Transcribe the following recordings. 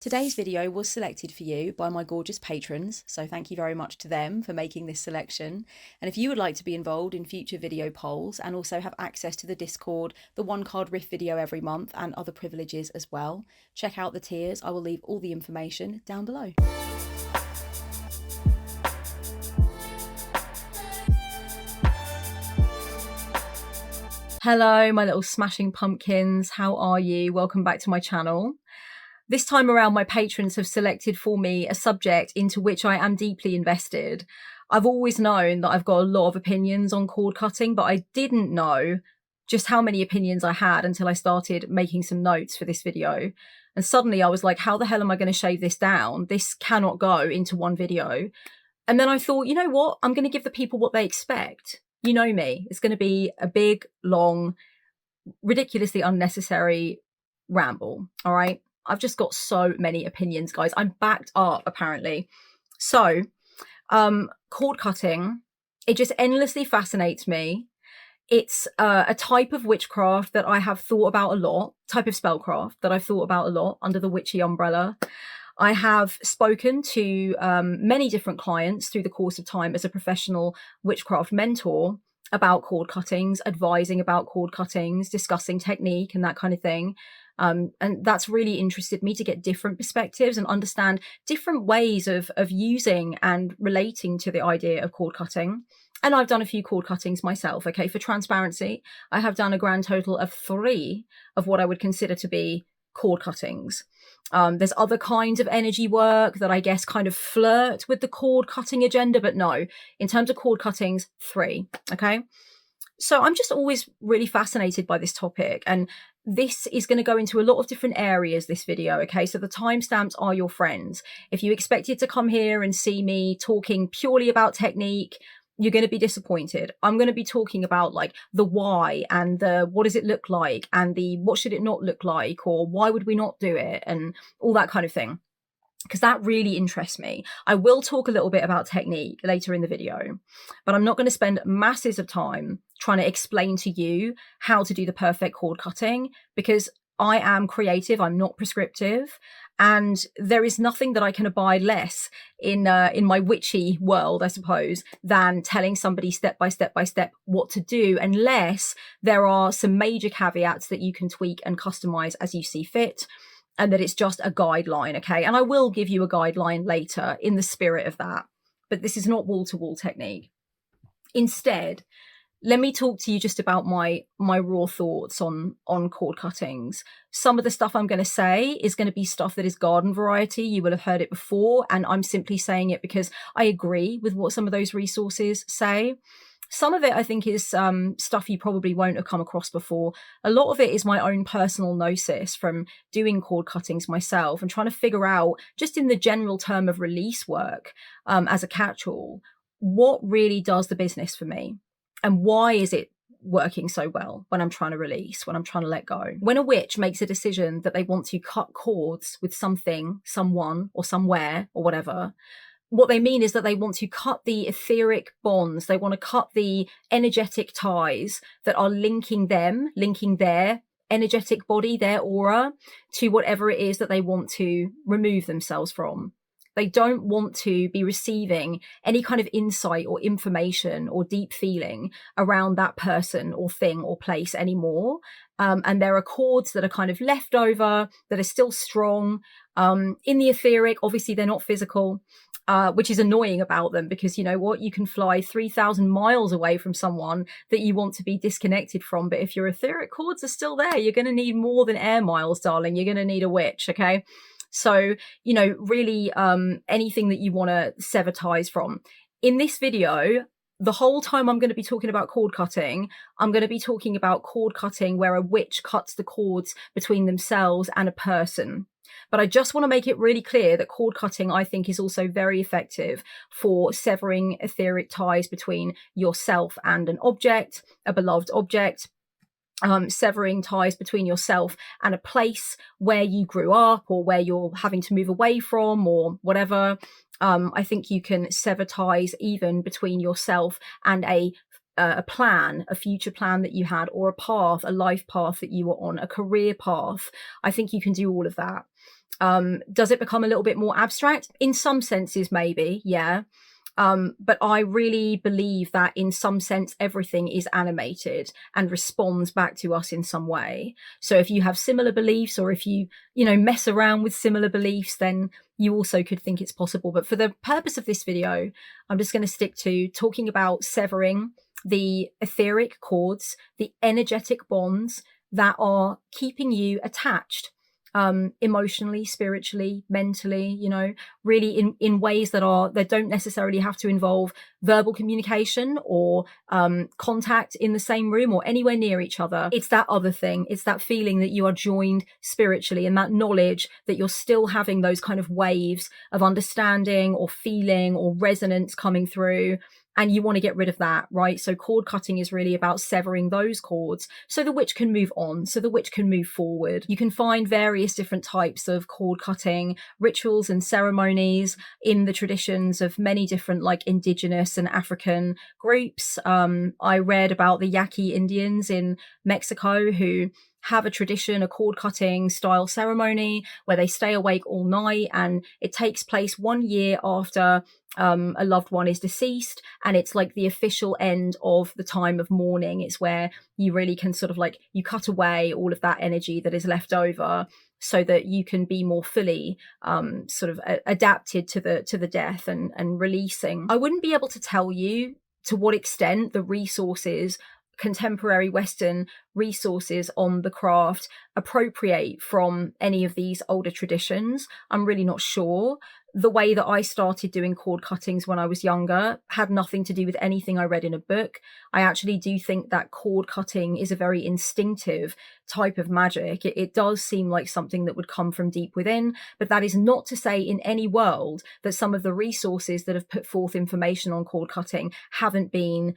Today's video was selected for you by my gorgeous patrons, so thank you very much to them for making this selection. And if you would like to be involved in future video polls and also have access to the Discord, the one card riff video every month and other privileges as well, check out the tiers. I will leave all the information down below. Hello, my little smashing pumpkins. How are you? Welcome back to my channel. This time around, my patrons have selected for me a subject into which I am deeply invested. I've always known that I've got a lot of opinions on cord cutting, but I didn't know just how many opinions I had until I started making some notes for this video. And suddenly I was like, how the hell am I going to shave this down? This cannot go into one video. And then I thought, you know what? I'm going to give the people what they expect. You know me. It's going to be a big, long, ridiculously unnecessary ramble. All right. I've just got so many opinions, guys. I'm backed up, apparently. So, cord cutting, it just endlessly fascinates me. It's a type of witchcraft that I have thought about a lot, type of spellcraft that I've thought about a lot under the witchy umbrella. I have spoken to many different clients through the course of time as a professional witchcraft mentor about cord cuttings, advising about cord cuttings, discussing technique and that kind of thing. And that's really interested me to get different perspectives and understand different ways of using and relating to the idea of cord cutting. And I've done a few cord cuttings myself. Okay, for transparency, I have done a grand total of 3 of what I would consider to be cord cuttings. There's other kinds of energy work that I guess kind of flirt with the cord cutting agenda, but no, in terms of cord cuttings, 3. Okay. So I'm just always really fascinated by this topic, and this is going to go into a lot of different areas, this video. Okay, so the timestamps are your friends. If you expected to come here and see me talking purely about technique, you're going to be disappointed. I'm going to be talking about like the why and the what does it look like and the what should it not look like, or why would we not do it, and all that kind of thing, because that really interests me. I will talk a little bit about technique later in the video, but I'm not going to spend masses of time trying to explain to you how to do the perfect cord cutting, because I am creative, I'm not prescriptive, and there is nothing that I can abide less in my witchy world, I suppose, than telling somebody step by step by step what to do, unless there are some major caveats that you can tweak and customize as you see fit, and that it's just a guideline, okay? And I will give you a guideline later in the spirit of that, but this is not wall-to-wall technique. Instead, let me talk to you just about my raw thoughts on cord cuttings. Some of the stuff I'm going to say is going to be stuff that is garden variety. You will have heard it before, and I'm simply saying it because I agree with what some of those resources say. Some of it, I think, is stuff you probably won't have come across before. A lot of it is my own personal gnosis from doing cord cuttings myself and trying to figure out, just in the general term of release work as a catch-all, what really does the business for me. And why is it working so well when I'm trying to release, when I'm trying to let go? When a witch makes a decision that they want to cut cords with something, someone, or somewhere, or whatever, what they mean is that they want to cut the etheric bonds. They want to cut the energetic ties that are linking their energetic body, their aura, to whatever it is that they want to remove themselves from. They don't want to be receiving any kind of insight or information or deep feeling around that person or thing or place anymore. And there are cords that are kind of left over, that are still strong. In the etheric, obviously they're not physical, which is annoying about them, because you know what? You can fly 3,000 miles away from someone that you want to be disconnected from. But if your etheric cords are still there, you're going to need more than air miles, darling. You're going to need a witch, okay? So, you know, really anything that you want to sever ties from. In this video, the whole time I'm going to be talking about cord cutting, I'm going to be talking about cord cutting where a witch cuts the cords between themselves and a person. But I just want to make it really clear that cord cutting, I think, is also very effective for severing etheric ties between yourself and an object, a beloved object, severing ties between yourself and a place where you grew up or where you're having to move away from or whatever. I think you can sever ties even between yourself and a plan, a future plan that you had, or a path, a life path that you were on, a career path. I think you can do all of that. Does it become a little bit more abstract? In some senses, maybe, yeah. But I really believe that in some sense, everything is animated and responds back to us in some way. So if you have similar beliefs, or if you mess around with similar beliefs, then you also could think it's possible. But for the purpose of this video, I'm just going to stick to talking about severing the etheric cords, the energetic bonds that are keeping you attached, emotionally, spiritually, mentally, really in ways that don't necessarily have to involve verbal communication or contact in the same room or anywhere near each other. It's that other thing. It's that feeling that you are joined spiritually, and that knowledge that you're still having those kind of waves of understanding or feeling or resonance coming through. And you want to get rid of that, right? So cord cutting is really about severing those cords so the witch can move on, so the witch can move forward. You can find various different types of cord cutting rituals and ceremonies in the traditions of many different indigenous and African groups. I read about the Yaqui Indians in Mexico who have a tradition, a cord cutting style ceremony where they stay awake all night, and it takes place 1 year after a loved one is deceased, and it's like the official end of the time of mourning. It's where you really can sort of you cut away all of that energy that is left over so that you can be more fully sort of adapted to the death and releasing. I wouldn't be able to tell you to what extent the resources, contemporary Western resources on the craft, appropriate from any of these older traditions. I'm really not sure. The way that I started doing cord cuttings when I was younger had nothing to do with anything I read in a book. I actually do think that cord cutting is a very instinctive type of magic. It does seem like something that would come from deep within, but that is not to say in any world that some of the resources that have put forth information on cord cutting haven't been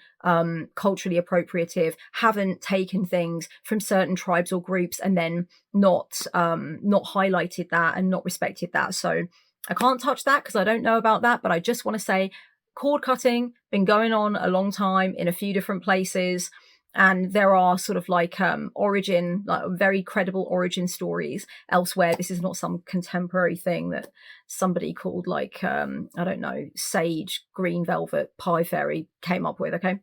culturally appropriative, haven't taken things from certain tribes or groups and then not highlighted that and not respected that. So I can't touch that because I don't know about that, but I just want to say cord cutting been going on a long time in a few different places, and there are sort of very credible origin stories elsewhere. This is not some contemporary thing that somebody called I don't know, Sage Green Velvet Pie Fairy came up with. Okay.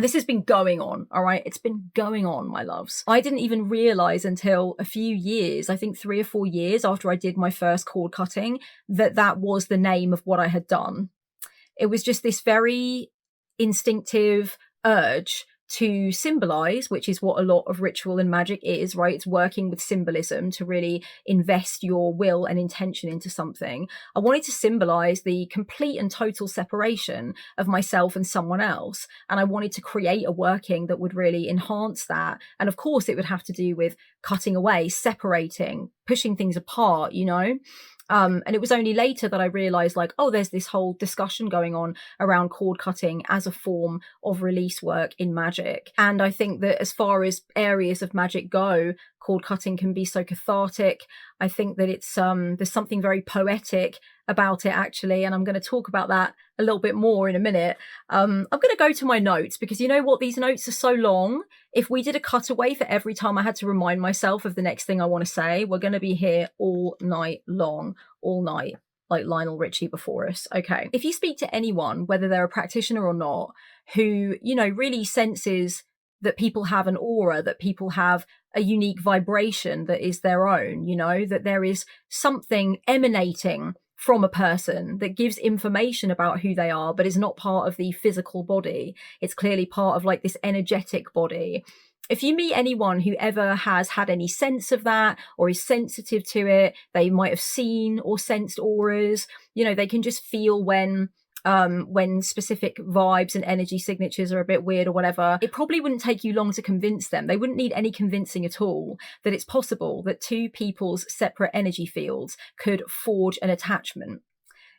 This has been going on, all right? It's been going on, my loves. I didn't even realize until a few years, I think 3 or 4 years after I did my first cord cutting, that was the name of what I had done. It was just this very instinctive urge to symbolize, which is what a lot of ritual and magic is, right? It's working with symbolism to really invest your will and intention into something. I wanted to symbolize the complete and total separation of myself and someone else. And I wanted to create a working that would really enhance that. And of course, it would have to do with cutting away, separating, pushing things apart, and it was only later that I realized there's this whole discussion going on around cord cutting as a form of release work in magic. And I think that as far as areas of magic go, cord cutting can be so cathartic. I think that it's there's something very poetic about it, actually, and I'm going to talk about that a little bit more in a minute. I'm going to go to my notes because you know what, these notes are so long. If we did a cutaway for every time I had to remind myself of the next thing I want to say, we're going to be here all night long, all night, like Lionel Richie before us. Okay. If you speak to anyone, whether they're a practitioner or not, who, really senses that people have an aura, that people have a unique vibration that is their own, that there is something emanating from a person that gives information about who they are, but is not part of the physical body. It's clearly part of this energetic body. If you meet anyone who ever has had any sense of that or is sensitive to it, they might have seen or sensed auras, they can just feel when specific vibes and energy signatures are a bit weird or whatever. It probably wouldn't take you long to convince them. They wouldn't need any convincing at all that it's possible that two people's separate energy fields could forge an attachment,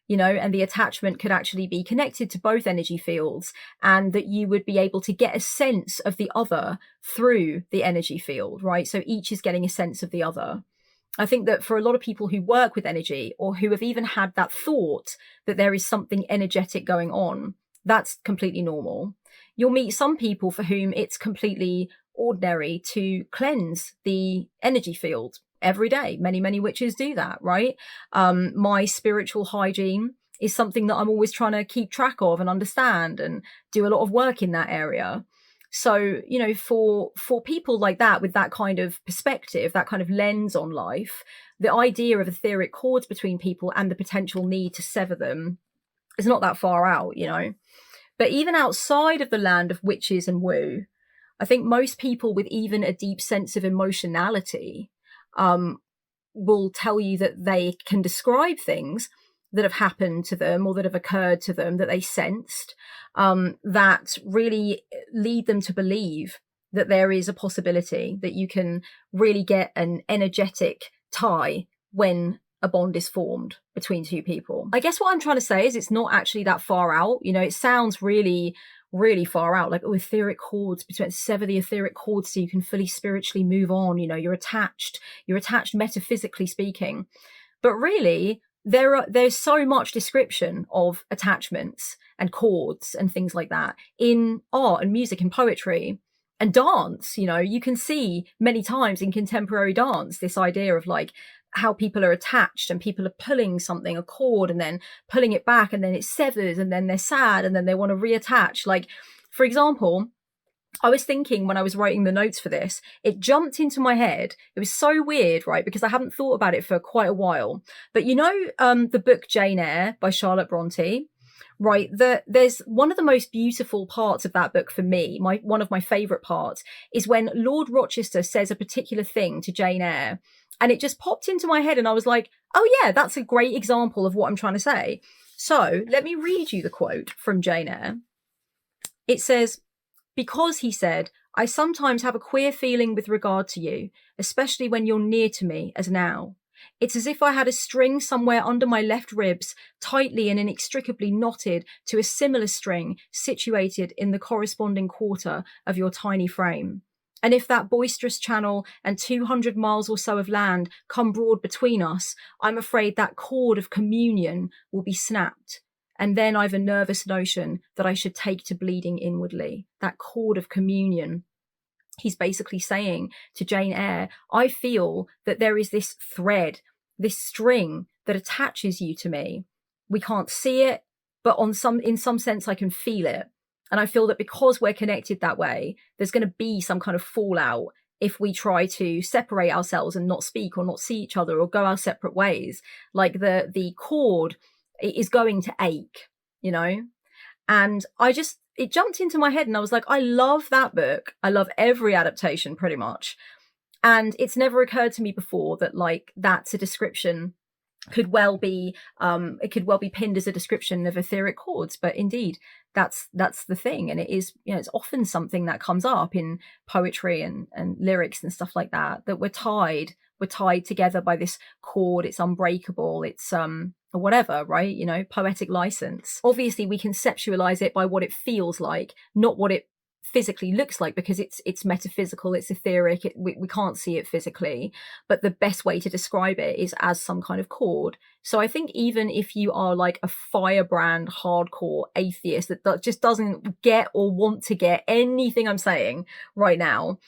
and the attachment could actually be connected to both energy fields, and that you would be able to get a sense of the other through the energy field, right? So each is getting a sense of the other. I think that for a lot of people who work with energy or who have even had that thought that there is something energetic going on, that's completely normal. You'll meet some people for whom it's completely ordinary to cleanse the energy field every day. Many witches do that, right? My spiritual hygiene is something that I'm always trying to keep track of and understand, and do a lot of work in that area. So, you know, for people like that, with that kind of perspective, that kind of lens on life, the idea of etheric cords between people and the potential need to sever them is not that far out, you know. But even outside of the land of witches and woo, I think most people with even a deep sense of emotionality will tell you that they can describe things that have happened to them or that have occurred to them that they sensed, that really lead them to believe that there is a possibility that you can really get an energetic tie when a bond is formed between two people. I guess what I'm trying to say is it's not actually that far out. You know, it sounds really far out, like, oh, etheric cords, between sever the etheric cords so you can fully spiritually move on. You know, you're attached metaphysically speaking. But really, there's so much description of attachments and cords and things like that in art and music and poetry and dance. You know, you can see many times in contemporary dance this idea of like how people are attached and people are pulling something, a cord, and then pulling it back, and then it severs, and then they're sad, and then they want to reattach. Like, for example, I was thinking when I was writing the notes for this, it jumped into my head. It was so weird, right? Because I haven't thought about it for quite a while. But you know, the book Jane Eyre by Charlotte Bronte, right? There's one of the most beautiful parts of that book for me. One of my favorite parts is when Lord Rochester says a particular thing to Jane Eyre, and it just popped into my head, and I was like, oh yeah, that's a great example of what I'm trying to say. So let me read you the quote from Jane Eyre. It says, "Because," he said, "I sometimes have a queer feeling with regard to you, especially when you're near to me, as now. It's as if I had a string somewhere under my left ribs, tightly and inextricably knotted to a similar string situated in the corresponding quarter of your tiny frame. And if that boisterous channel and 200 miles or so of land come broad between us, I'm afraid that cord of communion will be snapped. And then I've a nervous notion that I should take to bleeding inwardly." That cord of communion. He's basically saying to Jane Eyre, I feel that there is this thread, this string that attaches you to me. We can't see it, but in some sense I can feel it. And I feel that because we're connected that way, there's going to be some kind of fallout if we try to separate ourselves and not speak or not see each other or go our separate ways. Like the cord is going to ache, you know? And it jumped into my head, and I was like, I love that book. I love every adaptation pretty much. And it's never occurred to me before that like that's a description could well be pinned as a description of etheric cords. But indeed, that's the thing. And it is, you know, it's often something that comes up in poetry and lyrics and stuff like that, that we're tied together by this cord. It's unbreakable. It's or whatever, right? You know, poetic license. Obviously, we conceptualize it by what it feels like, not what it physically looks like, because it's metaphysical, it's etheric, we can't see it physically. But the best way to describe it is as some kind of cord. So I think even if you are like a firebrand hardcore atheist that just doesn't get or want to get anything I'm saying right now,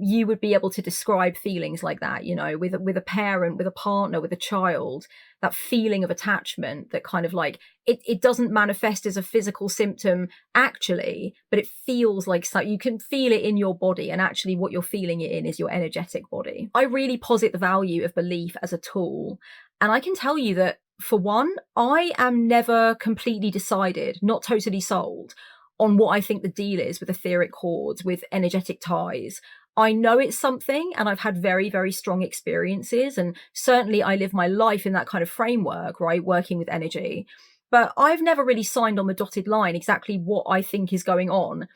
you would be able to describe feelings like that, you know, with a parent, with a partner, with a child, that feeling of attachment that kind of like, it doesn't manifest as a physical symptom actually, but it feels like so you can feel it in your body, and actually what you're feeling it in is your energetic body. I really posit the value of belief as a tool. And I can tell you that, for one, I am never completely decided, not totally sold, on what I think the deal is with etheric cords, with energetic ties. I know it's something, and I've had very, very strong experiences. And certainly I live my life in that kind of framework, right? Working with energy. But I've never really signed on the dotted line exactly what I think is going on.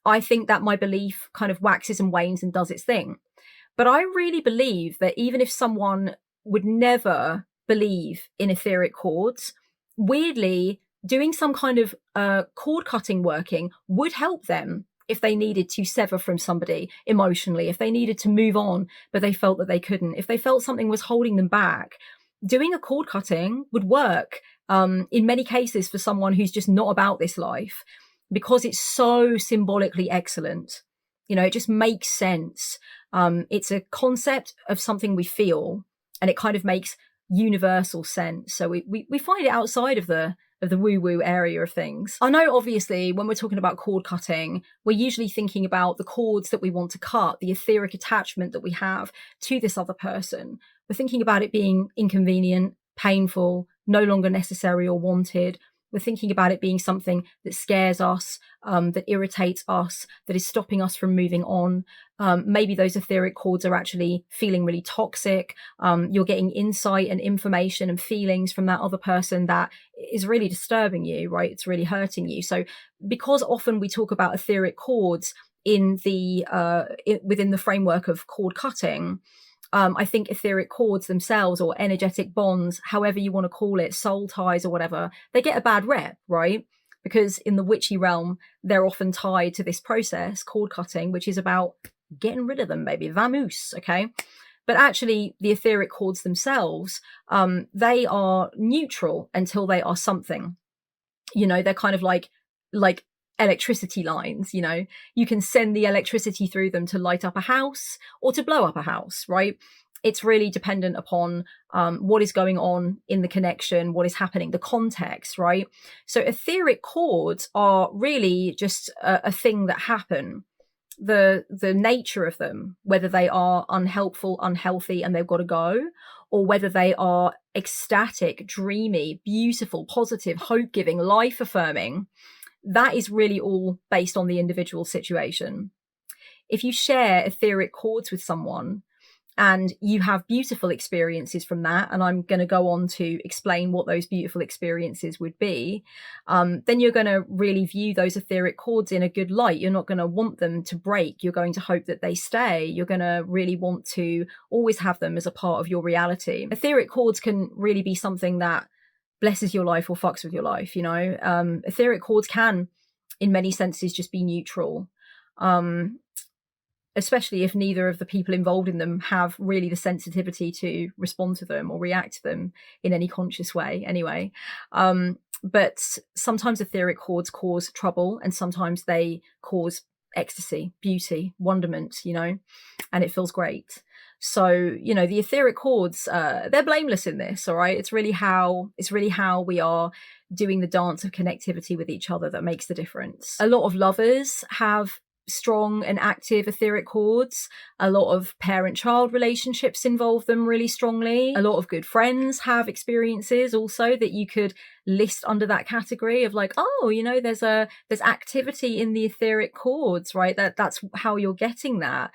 I think that my belief kind of waxes and wanes and does its thing. But I really believe that even if someone would never believe in etheric cords, weirdly, doing some kind of cord cutting working would help them if they needed to sever from somebody emotionally, if they needed to move on, but they felt that they couldn't, if they felt something was holding them back. Doing a cord cutting would work in many cases for someone who's just not about this life, because it's so symbolically excellent. You know, it just makes sense. It's a concept of something we feel, and it kind of makes universal sense. So we find it outside of the woo-woo area of things. I know, obviously, when we're talking about cord cutting, we're usually thinking about the cords that we want to cut, the etheric attachment that we have to this other person. We're thinking about it being inconvenient, painful, no longer necessary or wanted. We're thinking about it being something that scares us, that irritates us, that is stopping us from moving on. Maybe those etheric cords are actually feeling really toxic. You're getting insight and information and feelings from that other person that is really disturbing you, right? It's really hurting you. So because often we talk about etheric cords in the within the framework of cord cutting, I think etheric cords themselves, or energetic bonds, however you want to call it, soul ties or whatever, they get a bad rep, right? Because in the witchy realm, they're often tied to this process, cord cutting, which is about getting rid of them, baby. Vamoose, okay? But actually, the etheric cords themselves, they are neutral until they are something. You know, they're kind of like electricity lines. You know, you can send the electricity through them to light up a house or to blow up a house, right? It's really dependent upon what is going on in the connection, what is happening, the context, right? So etheric cords are really just a thing that happen. The nature of them, whether they are unhelpful, unhealthy, and they've got to go, or whether they are ecstatic, dreamy, beautiful, positive, hope-giving, life-affirming, that is really all based on the individual situation. If you share etheric cords with someone and you have beautiful experiences from that, and I'm going to go on to explain what those beautiful experiences would be, then you're going to really view those etheric cords in a good light. You're not going to want them to break. You're going to hope that they stay. You're going to really want to always have them as a part of your reality. Etheric cords can really be something that blesses your life or fucks with your life, you know. Etheric cords can, in many senses, just be neutral. Especially if neither of the people involved in them have really the sensitivity to respond to them or react to them in any conscious way anyway. But sometimes etheric cords cause trouble, and sometimes they cause ecstasy, beauty, wonderment, you know, and it feels great. So, you know, the etheric cords, they're blameless in this, all right? It's really how we are doing the dance of connectivity with each other that makes the difference. A lot of lovers have strong and active etheric cords. A lot of parent-child relationships involve them really strongly. A lot of good friends have experiences also that you could list under that category of like, oh, you know, there's activity in the etheric cords, right? That's how you're getting that.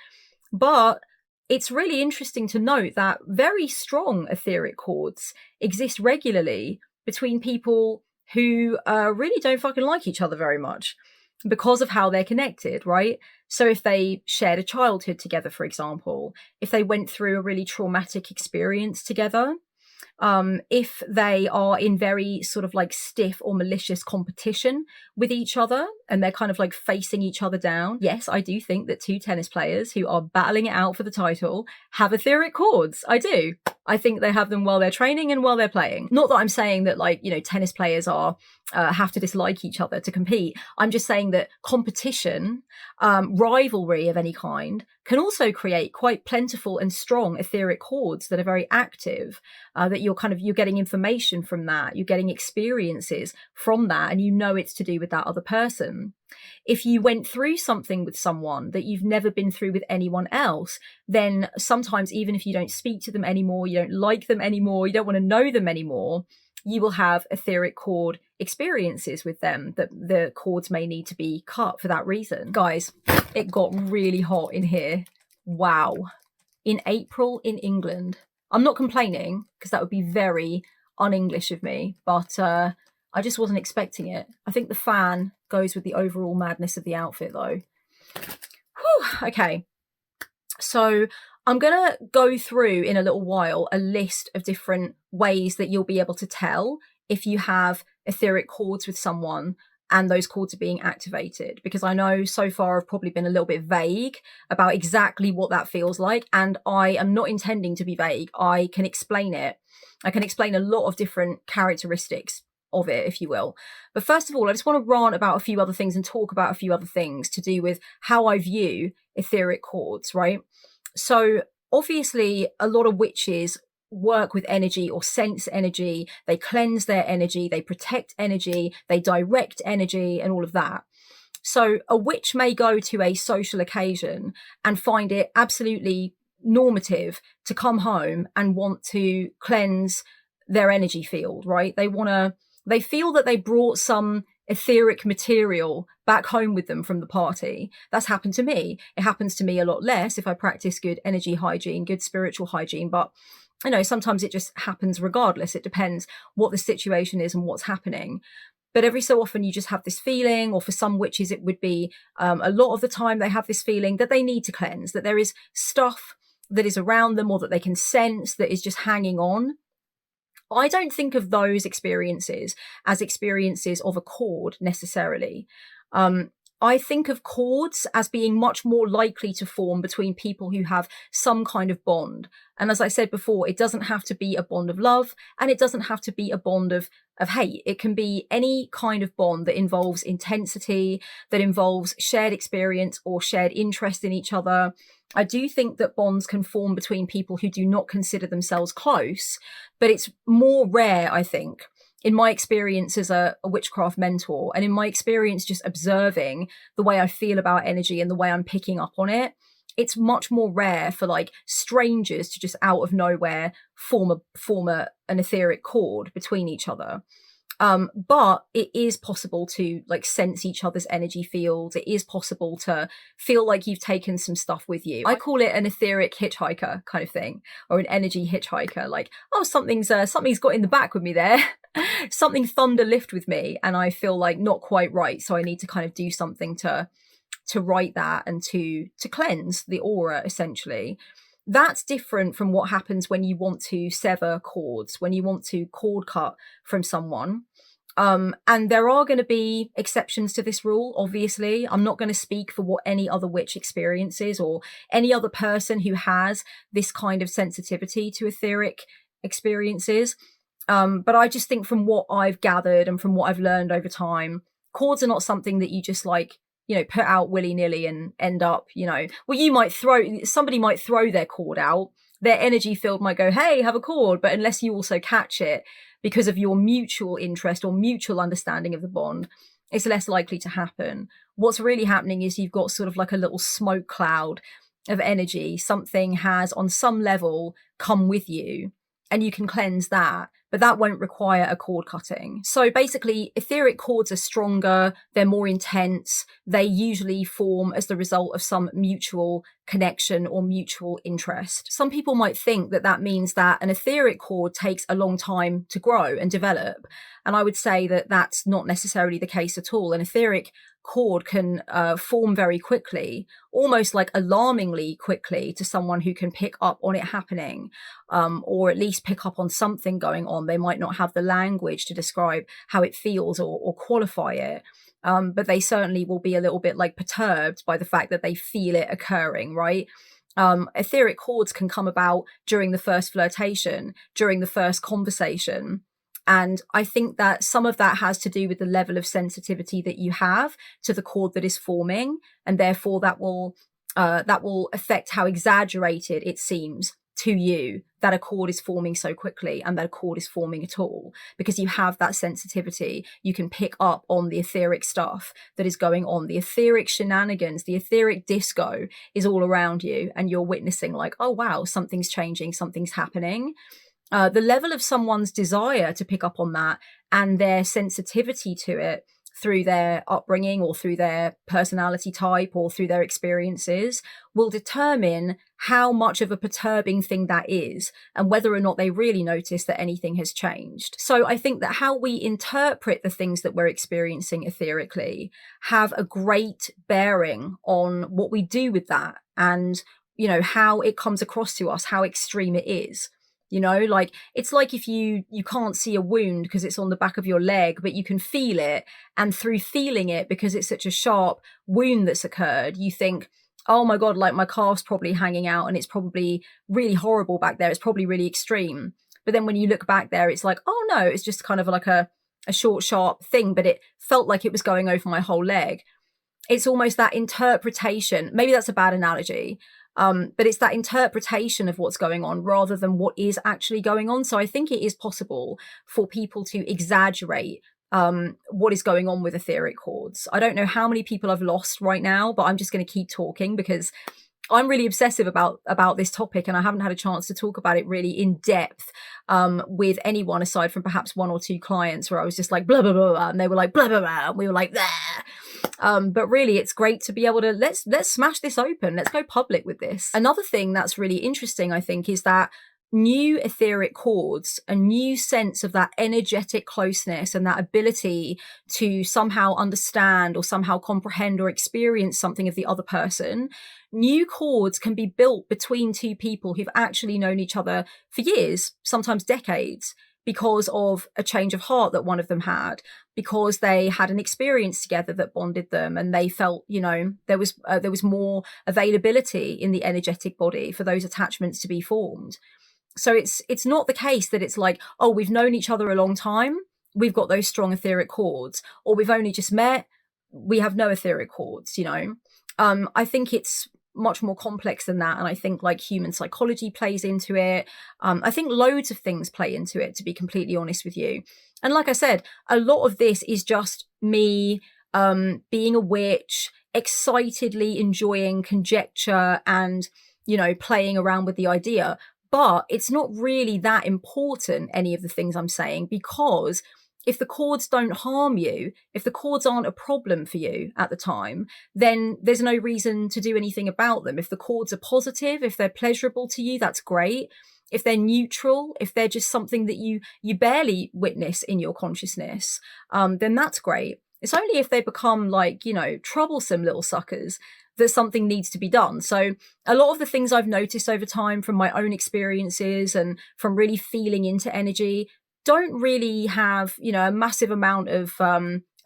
But it's really interesting to note that very strong etheric cords exist regularly between people who really don't fucking like each other very much, because of how they're connected, right? So if they shared a childhood together, for example, if they went through a really traumatic experience together, if they are in very sort of like stiff or malicious competition with each other and they're kind of like facing each other down. Yes, I do think that two tennis players who are battling it out for the title have etheric cords. I do. I think they have them while they're training and while they're playing. Not that I'm saying that, like, you know, tennis players are have to dislike each other to compete. I'm just saying that competition, rivalry of any kind, can also create quite plentiful and strong etheric cords that are very active, that you're getting information from that, you're getting experiences from that, and you know it's to do with that other person. If you went through something with someone that you've never been through with anyone else, then sometimes even if you don't speak to them anymore, you don't like them anymore, you don't want to know them anymore, you will have etheric cord experiences with them that the cords may need to be cut for that reason. Guys, it got really hot in here. Wow. In April in England. I'm not complaining because that would be very un-English of me, but I just wasn't expecting it. I think the fan goes with the overall madness of the outfit though. Whew, okay. So I'm going to go through in a little while a list of different ways that you'll be able to tell if you have etheric cords with someone and those cords are being activated, because I know so far I've probably been a little bit vague about exactly what that feels like, and I am not intending to be vague. I can explain it. I can explain a lot of different characteristics of it, if you will. But first of all, I just want to rant about a few other things and talk about a few other things to do with how I view etheric cords, right? So obviously a lot of witches work with energy or sense energy. They cleanse their energy, they protect energy, they direct energy and all of that. So a witch may go to a social occasion and find it absolutely normative to come home and want to cleanse their energy field, right? They feel that they brought some etheric material back home with them from the party. That's happened to me. It happens to me a lot less if I practice good energy hygiene, good spiritual hygiene, but sometimes it just happens regardless. It depends what the situation is and what's happening. But every so often you just have this feeling, or for some witches it would be a lot of the time they have this feeling that they need to cleanse, that there is stuff that is around them or that they can sense that is just hanging on. I don't think of those experiences as experiences of a cord necessarily. I think of cords as being much more likely to form between people who have some kind of bond. And as I said before, it doesn't have to be a bond of love, and it doesn't have to be a bond of hate. It can be any kind of bond that involves intensity, that involves shared experience or shared interest in each other. I do think that bonds can form between people who do not consider themselves close, but it's more rare, I think, in my experience as a witchcraft mentor, and in my experience just observing the way I feel about energy and the way I'm picking up on it. It's much more rare for like strangers to just out of nowhere form an etheric cord between each other. But it is possible to like sense each other's energy fields. It is possible to feel like you've taken some stuff with you. I call it an etheric hitchhiker kind of thing, or an energy hitchhiker. Like, oh, something's got in the back with me there. Something thunder lift with me, and I feel like not quite right. So I need to kind of do something to right that and to cleanse the aura essentially. That's different from what happens when you want to sever cords, when you want to cord cut from someone. And there are going to be exceptions to this rule, obviously. I'm not going to speak for what any other witch experiences or any other person who has this kind of sensitivity to etheric experiences. But I just think from what I've gathered and from what I've learned over time, cords are not something that you just like, put out willy-nilly and end up, well, somebody might throw their cord out, their energy field might go, hey, have a cord, but unless you also catch it because of your mutual interest or mutual understanding of the bond, it's less likely to happen. What's really happening is you've got sort of like a little smoke cloud of energy. Something has on some level come with you, and you can cleanse that, but that won't require a cord cutting. So basically, etheric cords are stronger, they're more intense, they usually form as the result of some mutual connection or mutual interest. Some people might think that that means that an etheric cord takes a long time to grow and develop, and I would say that that's not necessarily the case at all. An etheric cord can form very quickly, almost like alarmingly quickly to someone who can pick up on it happening, or at least pick up on something going on. They might not have the language to describe how it feels or qualify it, but they certainly will be a little bit like perturbed by the fact that they feel it occurring, right? Etheric cords can come about during the first flirtation, during the first conversation. And I think that some of that has to do with the level of sensitivity that you have to the cord that is forming. And therefore that will affect how exaggerated it seems to you that a cord is forming so quickly and that a cord is forming at all, because you have that sensitivity. You can pick up on the etheric stuff that is going on. The etheric shenanigans, the etheric disco is all around you, and you're witnessing like, oh wow, something's changing, something's happening. The level of someone's desire to pick up on that and their sensitivity to it through their upbringing or through their personality type or through their experiences will determine how much of a perturbing thing that is and whether or not they really notice that anything has changed. So I think that how we interpret the things that we're experiencing etherically have a great bearing on what we do with that and, how it comes across to us, how extreme it is. Like it's like if you can't see a wound because it's on the back of your leg, but you can feel it. And through feeling it, because it's such a sharp wound that's occurred, you think, oh my God, like my calf's probably hanging out and it's probably really horrible back there. It's probably really extreme. But then when you look back there, it's like, oh no, it's just kind of like a short, sharp thing, but it felt like it was going over my whole leg. It's almost that interpretation. Maybe that's a bad analogy, But it's that interpretation of what's going on rather than what is actually going on. So I think it is possible for people to exaggerate what is going on with etheric cords. I don't know how many people I've lost right now, but I'm just going to keep talking because I'm really obsessive about this topic, and I haven't had a chance to talk about it really in depth with anyone aside from perhaps one or two clients where I was just like blah blah blah, blah and they were like blah blah blah, and we were like blah. But really, it's great to be able to let's smash this open. Let's go public with this. Another thing that's really interesting, I think, is that new etheric cords, a new sense of that energetic closeness and that ability to somehow understand or somehow comprehend or experience something of the other person. New cords can be built between two people who've actually known each other for years, sometimes decades, because of a change of heart that one of them had, because they had an experience together that bonded them, and they felt, there was more availability in the energetic body for those attachments to be formed. So it's not the case that it's like, oh, we've known each other a long time, we've got those strong etheric cords, or we've only just met, we have no etheric cords, I think it's much more complex than that. And I think like human psychology plays into it. I think loads of things play into it, to be completely honest with you. And like I said, a lot of this is just me being a witch, excitedly enjoying conjecture and, playing around with the idea. But it's not really that important, any of the things I'm saying, because if the cords don't harm you, if the cords aren't a problem for you at the time, then there's no reason to do anything about them. If the cords are positive, if they're pleasurable to you, that's great. If they're neutral, if they're just something that you barely witness in your consciousness, then that's great. It's only if they become like, troublesome little suckers that something needs to be done. So a lot of the things I've noticed over time from my own experiences and from really feeling into energy don't really have, a massive amount of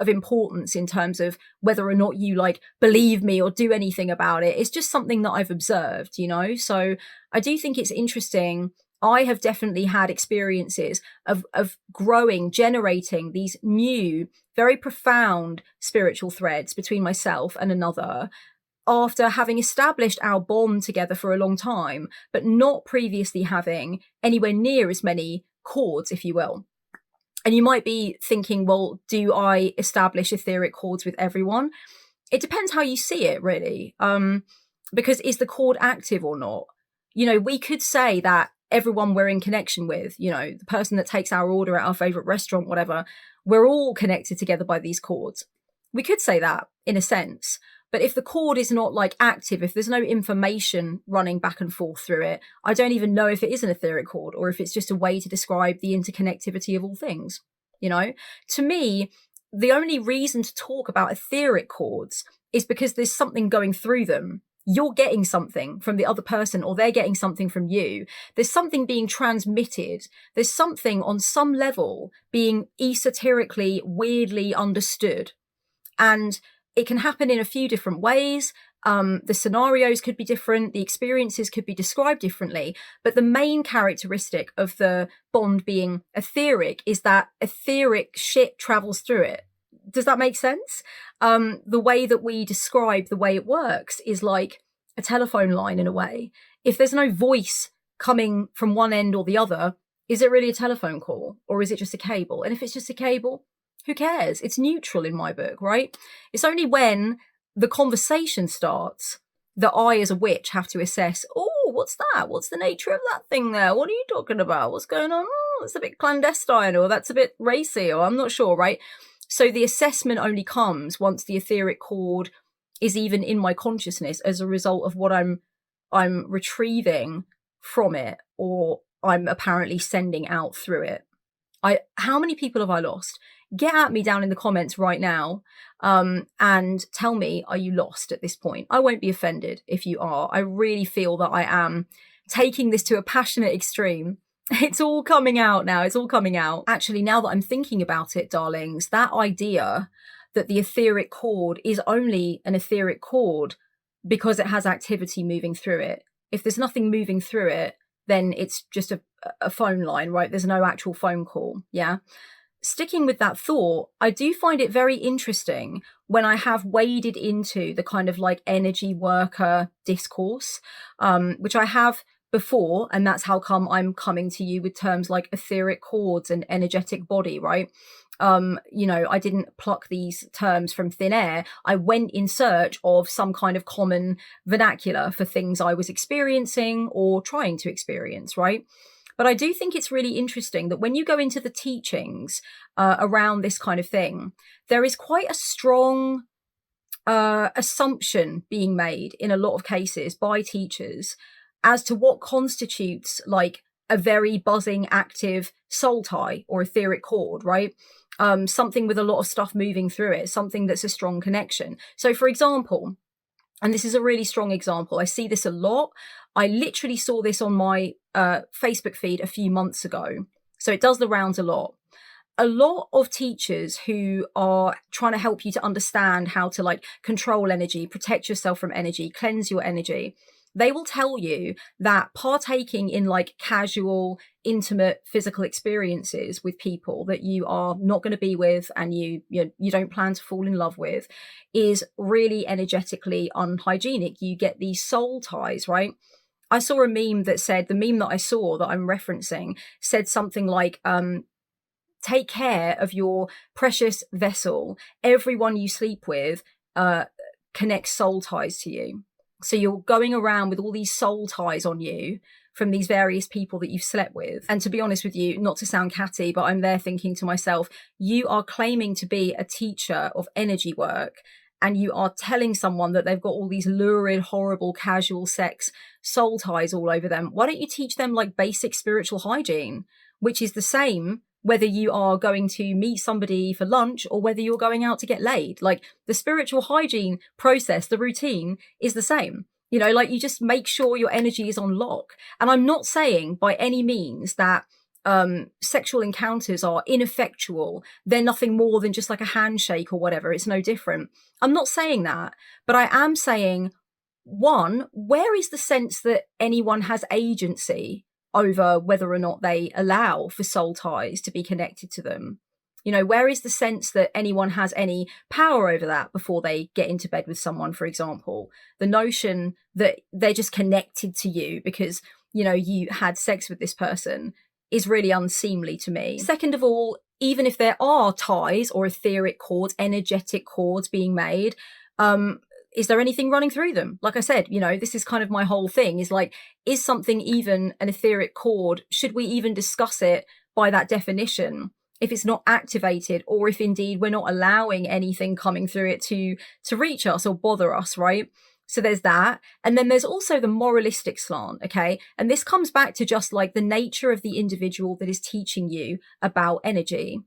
importance in terms of whether or not you like believe me or do anything about it. It's just something that I've observed, So I do think it's interesting. I have definitely had experiences of growing, generating these new, very profound spiritual threads between myself and another after having established our bond together for a long time, but not previously having anywhere near as many cords, if you will. And you might be thinking, well, do I establish etheric cords with everyone? It depends how you see it, really. Because is the cord active or not? We could say that everyone we're in connection with, the person that takes our order at our favorite restaurant, whatever, we're all connected together by these cords. We could say that in a sense. But if the cord is not like active, if there's no information running back and forth through it, I don't even know if it is an etheric cord or if it's just a way to describe the interconnectivity of all things. To me, the only reason to talk about etheric cords is because there's something going through them. You're getting something from the other person, or they're getting something from you. There's something being transmitted. There's something on some level being esoterically, weirdly understood. And it can happen in a few different ways. The scenarios could be different. The experiences could be described differently. But the main characteristic of the bond being etheric is that etheric shit travels through it. Does that make sense? The way that we describe the way it works is like a telephone line in a way. If there's no voice coming from one end or the other, is it really a telephone call, or is it just a cable? And if it's just a cable, who cares? It's neutral in my book, right? It's only when the conversation starts that I, as a witch, have to assess, oh, what's that? What's the nature of that thing there? What are you talking about? What's going on? Oh, it's a bit clandestine, or that's a bit racy, or I'm not sure, right? So the assessment only comes once the etheric cord is even in my consciousness as a result of what I'm retrieving from it, or I'm apparently sending out through it. How many people have I lost? Get at me down in the comments right now and tell me, are you lost at this point? I won't be offended if you are. I really feel that I am taking this to a passionate extreme. It's all coming out now. It's all coming out. Actually, now that I'm thinking about it, darlings, that idea that the etheric cord is only an etheric cord because it has activity moving through it. If there's nothing moving through it, then it's just a phone line, right? There's no actual phone call. Yeah. sticking with that thought, I do find it very interesting when I have waded into the kind of like energy worker discourse, which I have before, and that's how come I'm coming to you with terms like etheric cords and energetic body, right? I didn't pluck these terms from thin air. I went in search of some kind of common vernacular for things I was experiencing or trying to experience, right? But I do think it's really interesting that when you go into the teachings around this kind of thing, there is quite a strong assumption being made in a lot of cases by teachers as to what constitutes like a very buzzing, active soul tie or etheric cord, right? Something with a lot of stuff moving through it, something that's a strong connection. So, for example, and this is a really strong example, I see this a lot. I literally saw this on my Facebook feed a few months ago. So it does the rounds a lot. A lot of teachers who are trying to help you to understand how to like control energy, protect yourself from energy, cleanse your energy, they will tell you that partaking in like casual, intimate physical experiences with people that you are not going to be with and you don't plan to fall in love with is really energetically unhygienic. You get these soul ties, right? I saw a meme that said, the meme that I saw that I'm referencing said something like, take care of your precious vessel. Everyone you sleep with connects soul ties to you. So you're going around with all these soul ties on you from these various people that you've slept with. And to be honest with you, not to sound catty, but I'm there thinking to myself, you are claiming to be a teacher of energy work, and you are telling someone that they've got all these lurid, horrible, casual sex soul ties all over them. Why don't you teach them like basic spiritual hygiene, which is the same whether you are going to meet somebody for lunch or whether you're going out to get laid. Like the spiritual hygiene process, the routine is the same. Like you just make sure your energy is on lock. And I'm not saying by any means that sexual encounters are ineffectual. They're nothing more than just like a handshake or whatever. It's no different. I'm not saying that, but I am saying, one, where is the sense that anyone has agency over whether or not they allow for soul ties to be connected to them? Where is the sense that anyone has any power over that before they get into bed with someone, for example? The notion that they're just connected to you because, you had sex with this person is really unseemly to me. Second of all, even if there are ties or etheric cords, energetic cords being made, is there anything running through them? Like I said, this is kind of my whole thing is like, is something even an etheric cord? Should we even discuss it by that definition if it's not activated, or if indeed we're not allowing anything coming through it to reach us or bother us, right? So there's that. And then there's also the moralistic slant, okay? And this comes back to just like the nature of the individual that is teaching you about energy.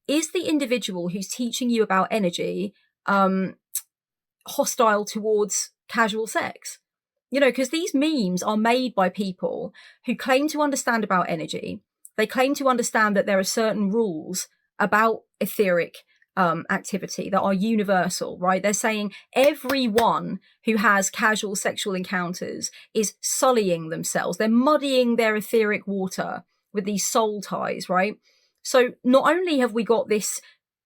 Is the individual who's teaching you about energy hostile towards casual sex? Because these memes are made by people who claim to understand about energy. They claim to understand that there are certain rules about etheric activity that are universal, right? They're saying everyone who has casual sexual encounters is sullying themselves. They're muddying their etheric water with these soul ties, right? So not only have we got this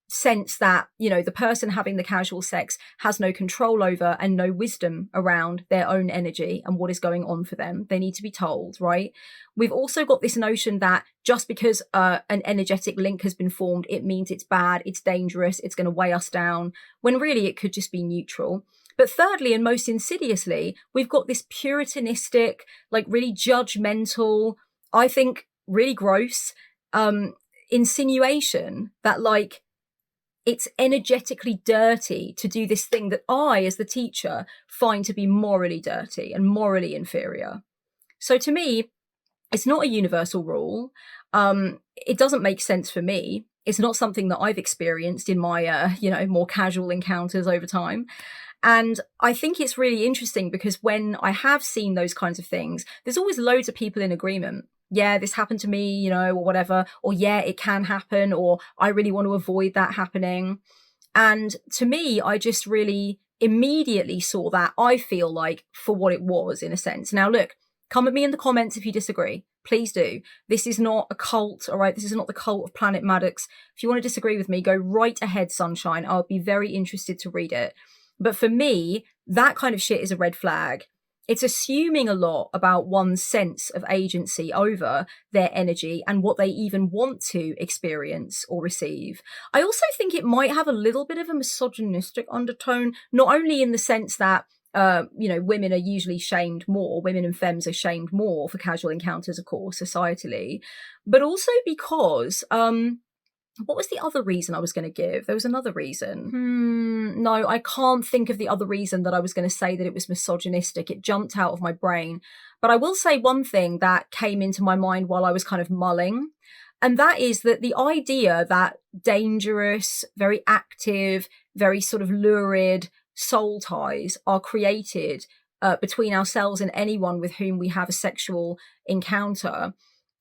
sense that, the person having the casual sex has no control over and no wisdom around their own energy and what is going on for them. They need to be told, right? We've also got this notion that just because an energetic link has been formed, it means it's bad, it's dangerous, it's going to weigh us down, when really it could just be neutral. But thirdly, and most insidiously, we've got this puritanistic, like really judgmental, I think really gross insinuation that like, it's energetically dirty to do this thing that I, as the teacher, find to be morally dirty and morally inferior. So to me, it's not a universal rule. It doesn't make sense for me. It's not something that I've experienced in my, more casual encounters over time. And I think it's really interesting because when I have seen those kinds of things, there's always loads of people in agreement. Yeah, this happened to me, or whatever, or yeah, it can happen, or I really want to avoid that happening. And to me, I just really immediately saw that, I feel like, for what it was in a sense. Now, look, Come at me in the comments if you disagree. Please do. This is not a cult, all right? This is not the cult of Planet Maddox. If you want to disagree with me, go right ahead, sunshine. I'll be very interested to read it. But for me, that kind of shit is a red flag. It's assuming a lot about one's sense of agency over their energy and what they even want to experience or receive. I also think it might have a little bit of a misogynistic undertone, not only in the sense that women are usually shamed more, women and femmes are shamed more for casual encounters, of course, societally, but also because, what was the other reason I was going to give? There was another reason. No, I can't think of the other reason that I was going to say that it was misogynistic. It jumped out of my brain. But I will say one thing that came into my mind while I was kind of mulling, and that is that the idea that dangerous, very active, very sort of lurid soul ties are created between ourselves and anyone with whom we have a sexual encounter.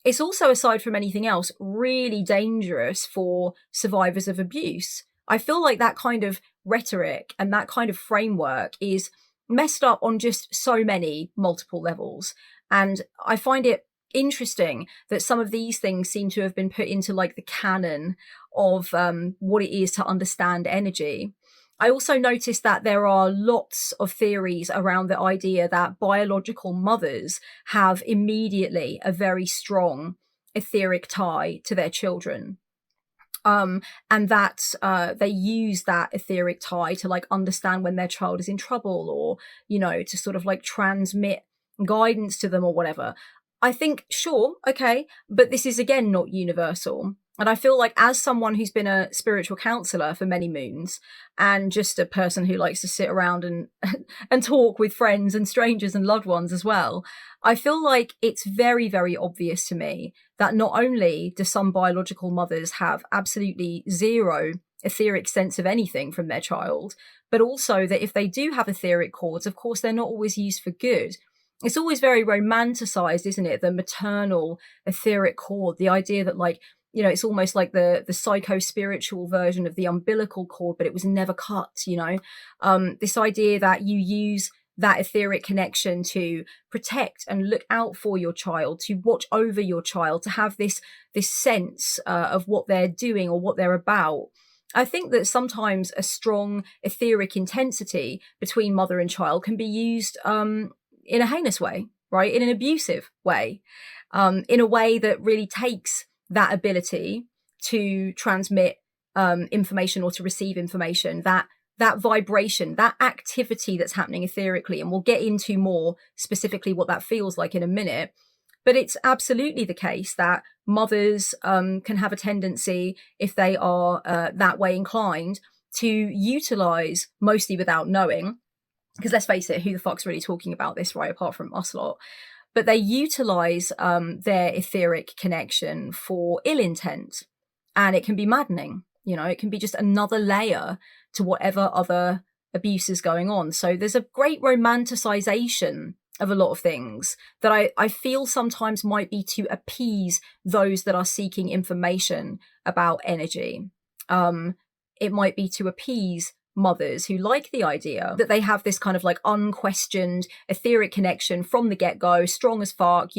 It's also, aside from anything else, really dangerous for survivors of abuse. I feel like that kind of rhetoric and that kind of framework is messed up on just so many multiple levels. And I find it interesting that some of these things seem to have been put into like the canon of what it is to understand energy. I also noticed that there are lots of theories around the idea that biological mothers have immediately a very strong etheric tie to their children. And that they use that etheric tie to like understand when their child is in trouble, or, to sort of like transmit guidance to them or whatever. I think, sure, okay, but this is again not universal. And I feel like, as someone who's been a spiritual counselor for many moons, and just a person who likes to sit around and and talk with friends and strangers and loved ones as well, I feel like it's very, very obvious to me that not only do some biological mothers have absolutely zero etheric sense of anything from their child, but also that if they do have etheric cords, of course, they're not always used for good. It's always very romanticized, isn't it? The maternal etheric cord, the idea that like, it's almost like the psycho-spiritual version of the umbilical cord, but it was never cut, this idea that you use that etheric connection to protect and look out for your child, to watch over your child, to have this sense of what they're doing or what they're about. I think that sometimes a strong etheric intensity between mother and child can be used in a heinous way, right? In an abusive way, in a way that really takes that ability to transmit information or to receive information, that vibration, that activity that's happening etherically. And we'll get into more specifically what that feels like in a minute. But it's absolutely the case that mothers can have a tendency, if they are that way inclined, to utilize, mostly without knowing, because let's face it, who the fuck's really talking about this, right, apart from us lot? But they utilize their etheric connection for ill intent. And it can be maddening. It can be just another layer to whatever other abuse is going on. So there's a great romanticization of a lot of things that I feel sometimes might be to appease those that are seeking information about energy. It might be to appease mothers who like the idea that they have this kind of like unquestioned etheric connection from the get-go, strong as fuck,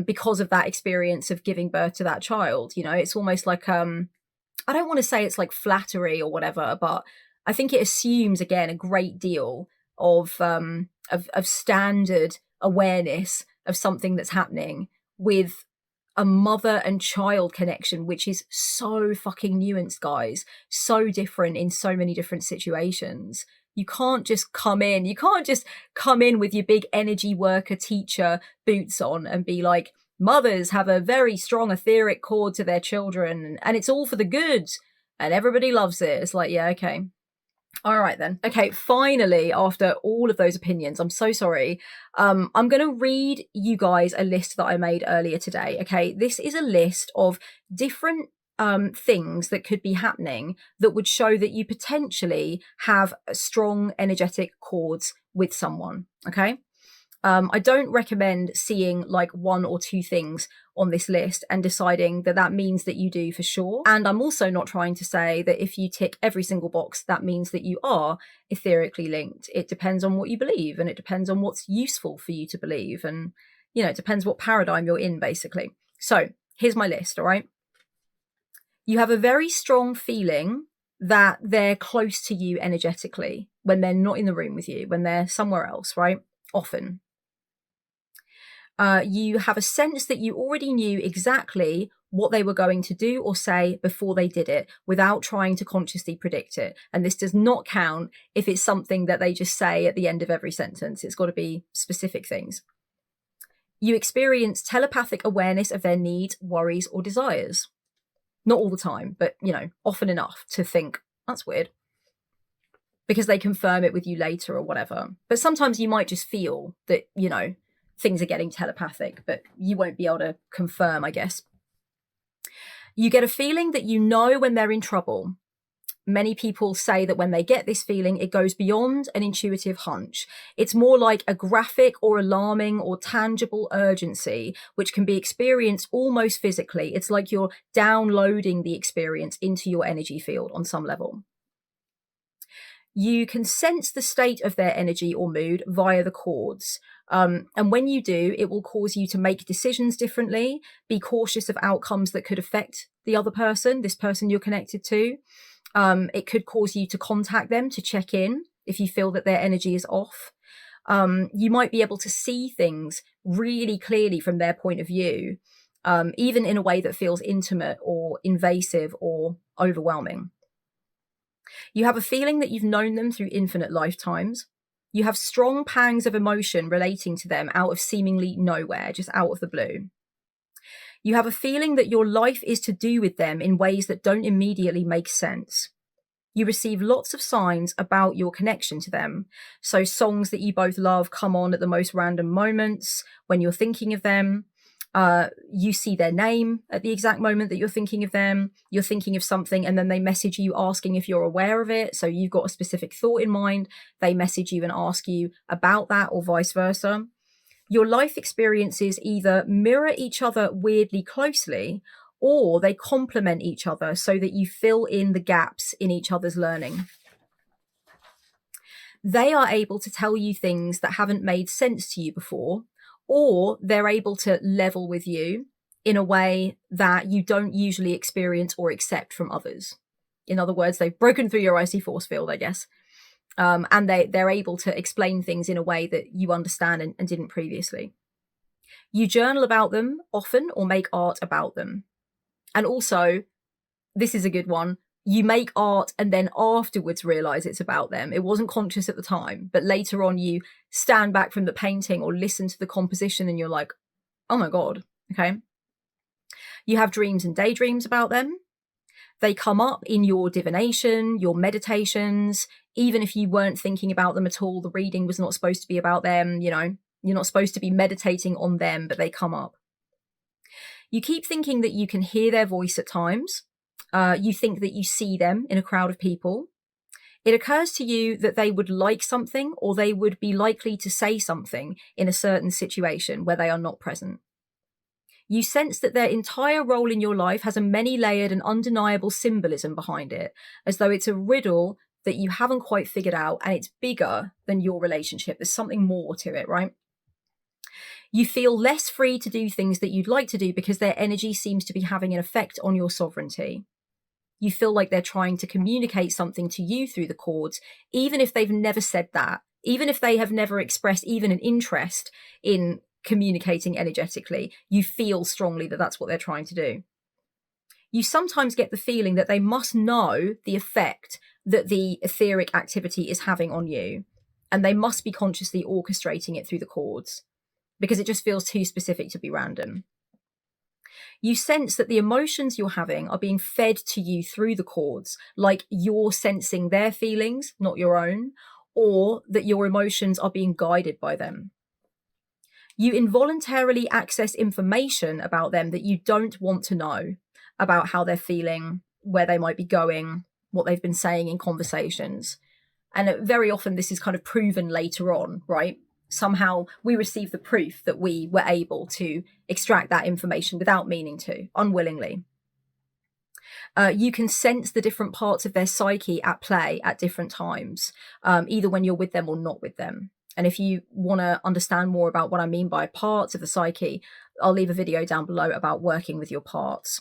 because of that experience of giving birth to that child. It's almost like I don't want to say it's like flattery or whatever, but I think it assumes again a great deal of standard awareness of something that's happening with a mother and child connection, which is so fucking nuanced, guys, so different in so many different situations. You can't just come in with your big energy worker teacher boots on and be like, mothers have a very strong etheric cord to their children and it's all for the good and everybody loves it. It's like, yeah, okay. All right then. Okay, finally, after all of those opinions, I'm so sorry. I'm going to read you guys a list that I made earlier today. Okay, this is a list of different things that could be happening that would show that you potentially have strong energetic cords with someone. Okay. I don't recommend seeing like one or two things on this list and deciding that that means that you do for sure. And I'm also not trying to say that if you tick every single box, that means that you are etherically linked. It depends on what you believe, and it depends on what's useful for you to believe. And, you know, it depends what paradigm you're in, basically. So here's my list, all right? You have a very strong feeling that they're close to you energetically when they're not in the room with you, when they're somewhere else, right? Often. You have a sense that you already knew exactly what they were going to do or say before they did it without trying to consciously predict it. And this does not count if it's something that they just say at the end of every sentence. It's got to be specific things. You experience telepathic awareness of their needs, worries, or desires. Not all the time, but, you know, often enough to think, that's weird, because they confirm it with you later or whatever. But sometimes you might just feel that, you know, things are getting telepathic, but you won't be able to confirm, I guess. You get a feeling that you know when they're in trouble. Many people say that when they get this feeling, it goes beyond an intuitive hunch. It's more like a graphic or alarming or tangible urgency, which can be experienced almost physically. It's like you're downloading the experience into your energy field on some level. You can sense the state of their energy or mood via the chords. And when you do, it will cause you to make decisions differently, be cautious of outcomes that could affect the other person, this person you're connected to. It could cause you to contact them to check in if you feel that their energy is off. You might be able to see things really clearly from their point of view, even in a way that feels intimate or invasive or overwhelming. You have a feeling that you've known them through infinite lifetimes. You have strong pangs of emotion relating to them out of seemingly nowhere, just out of the blue. You have a feeling that your life is to do with them in ways that don't immediately make sense. You receive lots of signs about your connection to them. So songs that you both love come on at the most random moments when you're thinking of them. You see their name at the exact moment that you're thinking of them. You're thinking of something and then they message you asking if you're aware of it. So you've got a specific thought in mind. They message you and ask you about that, or vice versa. Your life experiences either mirror each other weirdly closely, or they complement each other so that you fill in the gaps in each other's learning. They are able to tell you things that haven't made sense to you before, or they're able to level with you in a way that you don't usually experience or accept from others. In other words, they've broken through your icy force field, I guess. And they're able to explain things in a way that you understand and didn't previously. You journal about them often or make art about them. And also, this is a good one, you make art and then afterwards realize it's about them. It wasn't conscious at the time, but later on you stand back from the painting or listen to the composition and you're like, oh my God, okay. You have dreams and daydreams about them. They come up in your divination, your meditations. Even if you weren't thinking about them at all, the reading was not supposed to be about them, you know, you're not supposed to be meditating on them, but they come up. You keep thinking that you can hear their voice at times. You think that you see them in a crowd of people. It occurs to you that they would like something, or they would be likely to say something in a certain situation where they are not present. You sense that their entire role in your life has a many-layered and undeniable symbolism behind it, as though it's a riddle that you haven't quite figured out and it's bigger than your relationship. There's something more to it, right? You feel less free to do things that you'd like to do because their energy seems to be having an effect on your sovereignty. You feel like they're trying to communicate something to you through the chords, even if they've never said that, even if they have never expressed even an interest in communicating energetically. You feel strongly that that's what they're trying to do. You sometimes get the feeling that they must know the effect that the etheric activity is having on you, and they must be consciously orchestrating it through the chords, because it just feels too specific to be random. You sense that the emotions you're having are being fed to you through the chords, like you're sensing their feelings, not your own, or that your emotions are being guided by them. You involuntarily access information about them that you don't want to know, about how they're feeling, where they might be going, what they've been saying in conversations. And very often this is kind of proven later on, right? somehow we receive the proof that we were able to extract that information without meaning to, unwillingly. You can sense the different parts of their psyche at play at different times, either when you're with them or not with them. And if you want to understand more about what I mean by parts of the psyche, I'll leave a video down below about working with your parts.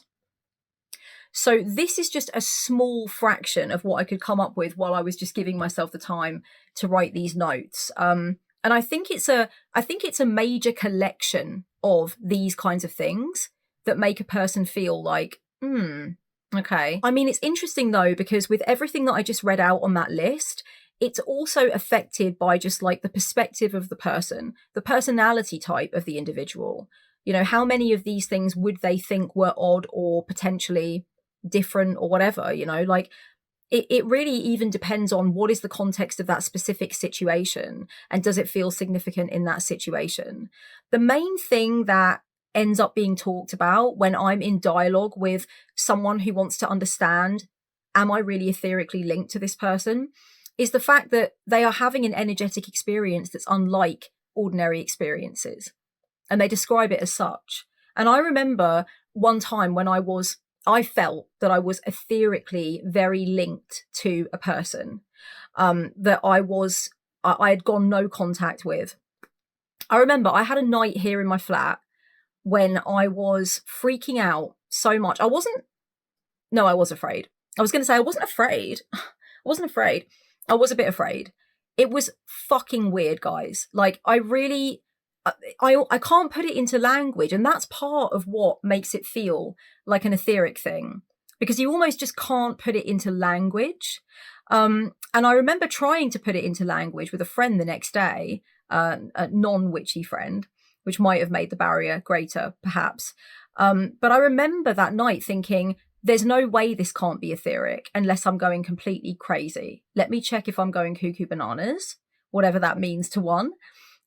So this is just a small fraction of what I could come up with while I was just giving myself the time to write these notes. And I think it's a major collection of these kinds of things that make a person feel like, okay. I mean, it's interesting though, because with everything that I just read out on that list, it's also affected by just like the perspective of the person, the personality type of the individual. You know, how many of these things would they think were odd or potentially different or whatever, you know, like it really even depends on what is the context of that specific situation and does it feel significant in that situation. The main thing that ends up being talked about when I'm in dialogue with someone who wants to understand, am I really etherically linked to this person, is the fact that they are having an energetic experience that's unlike ordinary experiences. And they describe it as such. And I remember one time when I felt that I was etherically very linked to a person that I had gone no contact with. I remember I had a night here in my flat when I was freaking out so much. I was afraid. I was going to say I wasn't afraid. I wasn't afraid. I was a bit afraid. It was fucking weird, guys. Like I can't put it into language, and that's part of what makes it feel like an etheric thing, because you almost just can't put it into language. And I remember trying to put it into language with a friend the next day, a non-witchy friend, which might have made the barrier greater, perhaps. But I remember that night thinking, there's no way this can't be etheric unless I'm going completely crazy. Let me check if I'm going cuckoo bananas, whatever that means to one.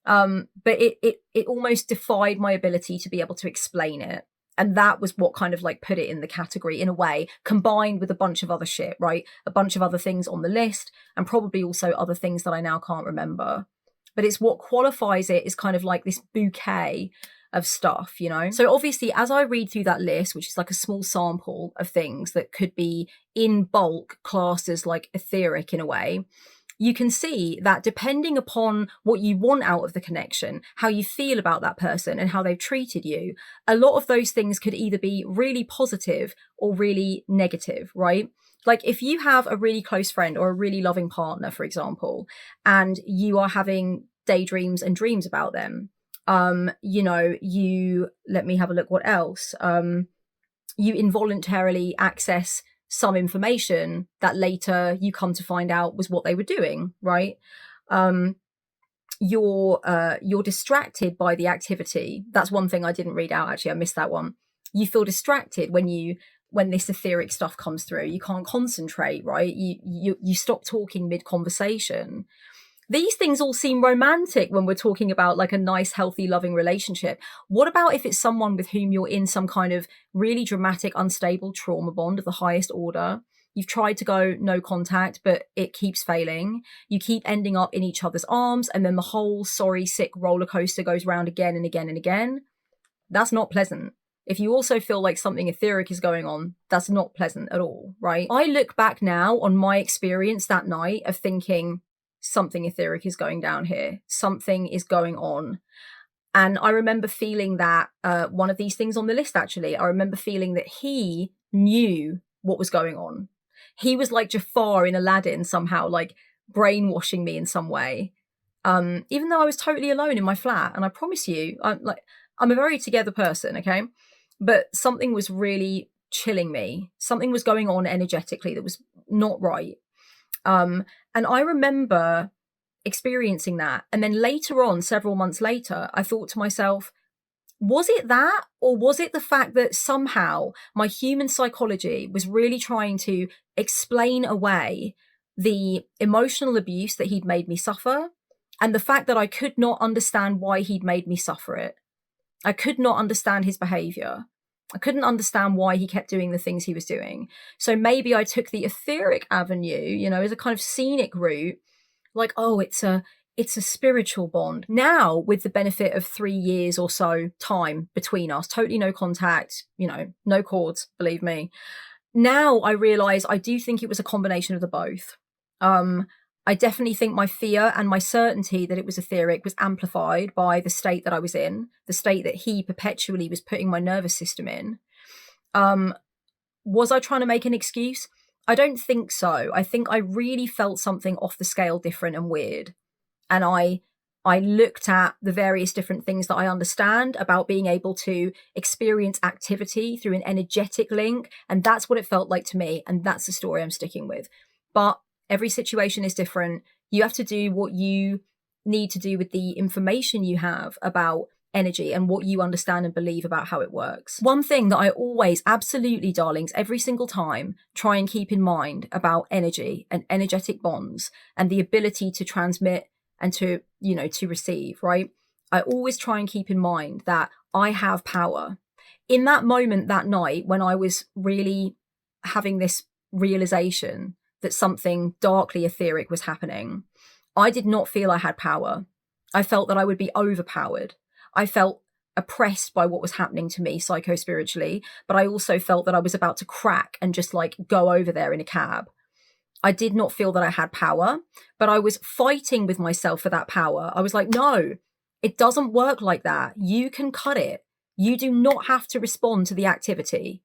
But it almost defied my ability to be able to explain it. And that was what kind of like put it in the category in a way, combined with a bunch of other shit, right? A bunch of other things on the list, and probably also other things that I now can't remember. But it's what qualifies it is kind of like this bouquet of stuff, you know? So obviously, as I read through that list, which is like a small sample of things that could be in bulk classed as like etheric in a way, you can see that depending upon what you want out of the connection, how you feel about that person and how they've treated you, a lot of those things could either be really positive or really negative, right? Like if you have a really close friend or a really loving partner, for example, and you are having daydreams and dreams about them, you know, let me have a look, what else? You involuntarily access some information that later you come to find out was what they were doing, right? You're distracted by the activity. That's one thing I didn't read out, actually. I missed that one. You feel distracted when this etheric stuff comes through. You can't concentrate, right? You stop talking mid-conversation. These things all seem romantic when we're talking about like a nice, healthy, loving relationship. What about if it's someone with whom you're in some kind of really dramatic, unstable trauma bond of the highest order? You've tried to go no contact, but it keeps failing. You keep ending up in each other's arms, and then the whole sorry, sick roller coaster goes round again and again and again. That's not pleasant. If you also feel like something etheric is going on, that's not pleasant at all, right? I look back now on my experience that night of thinking, something etheric is going down here. Something is going on. And I remember feeling that one of these things on the list, actually, I remember feeling that he knew what was going on. He was like Jafar in Aladdin somehow, like brainwashing me in some way. Even though I was totally alone in my flat. And I promise you, I'm a very together person, okay? But something was really chilling me. Something was going on energetically that was not right. And I remember experiencing that. And then later on, several months later, I thought to myself, was it that? Or was it the fact that somehow my human psychology was really trying to explain away the emotional abuse that he'd made me suffer, and the fact that I could not understand why he'd made me suffer it? I could not understand his behavior. I couldn't understand why he kept doing the things he was doing. So maybe I took the etheric avenue, you know, as a kind of scenic route. Like, oh, it's it's a spiritual bond. Now, with the benefit of 3 years or so time between us, totally no contact, no cords, believe me. Now I realize I do think it was a combination of the both. I definitely think my fear and my certainty that it was etheric was amplified by the state that I was in, the state that he perpetually was putting my nervous system in. Was I trying to make an excuse? I don't think so. I think I really felt something off the scale different and weird. And I looked at the various different things that I understand about being able to experience activity through an energetic link. And that's what it felt like to me. And that's the story I'm sticking with. But every situation is different. You have to do what you need to do with the information you have about energy and what you understand and believe about how it works. One thing that I always, absolutely, darlings, every single time try and keep in mind about energy and energetic bonds and the ability to transmit and to receive, right? I always try and keep in mind that I have power. In that moment that night when I was really having this realization that something darkly etheric was happening, I did not feel I had power. I felt that I would be overpowered. I felt oppressed by what was happening to me psycho-spiritually, but I also felt that I was about to crack and just go over there in a cab. I did not feel that I had power, but I was fighting with myself for that power. I was like, no, it doesn't work like that. You can cut it. You do not have to respond to the activity.